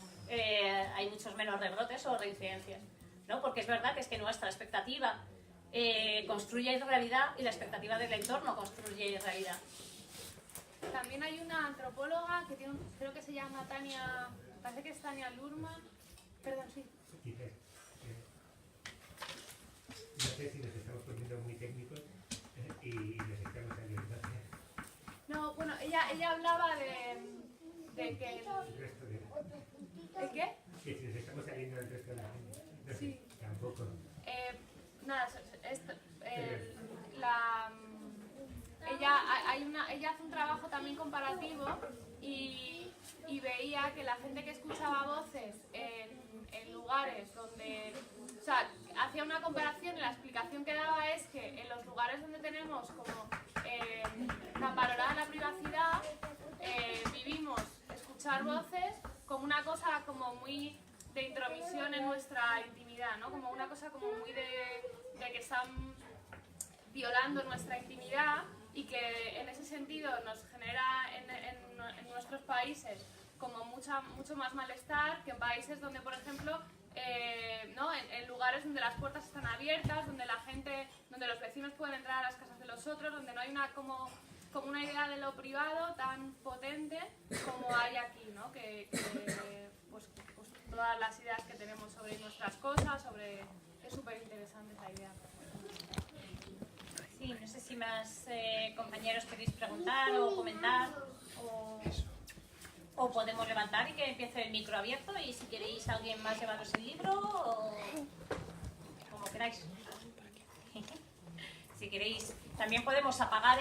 rebrotes o reincidencias, ¿no? Porque es verdad que es que nuestra expectativa construye realidad y la expectativa del entorno construye realidad. también hay una antropóloga que tiene creo que se llama Tania, parece que es Tania Lurman, perdón, sí. Quizás, no sé si nos estamos poniendo muy técnicos y nos estamos saliendo. No, bueno, ella hablaba de que El resto de ¿de qué? que si nos estamos saliendo del resto de la gente. No sé, Sí. tampoco. Nada, ella hace un trabajo también comparativo y veía que la gente que escuchaba voces en lugares donde, o sea, hacía una comparación y la explicación que daba es que en los lugares donde tenemos como tan valorada la privacidad, vivimos escuchar voces como una cosa como muy de intromisión en nuestra intimidad, ¿no? Como una cosa como muy de que están violando nuestra intimidad y que en ese sentido nos genera en nuestros países como mucho más malestar que en países donde, por ejemplo, ¿no? en lugares donde las puertas están abiertas, donde la gente, donde los vecinos pueden entrar a las casas de los otros, donde no hay una como una idea de lo privado tan potente como hay aquí, ¿no? Pues todas las ideas que tenemos sobre nuestras cosas, es súper interesante esa idea. Sí, no sé si más compañeros queréis preguntar o comentar o podemos levantar y que empiece el micro abierto y si queréis alguien más llevaros el libro o como queráis. Si queréis, también podemos apagar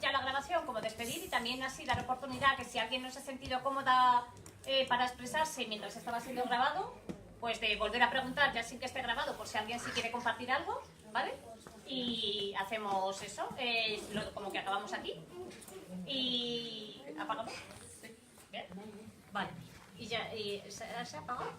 ya la grabación, como despedir y también así dar oportunidad que si alguien no se ha sentido cómoda para expresarse mientras estaba siendo grabado, pues de volver a preguntar ya sin que esté grabado por si alguien sí quiere compartir algo, ¿vale? Y hacemos eso, como que acabamos aquí y apagamos. ¿Bien? Vale. ¿Y ya se ha apagado?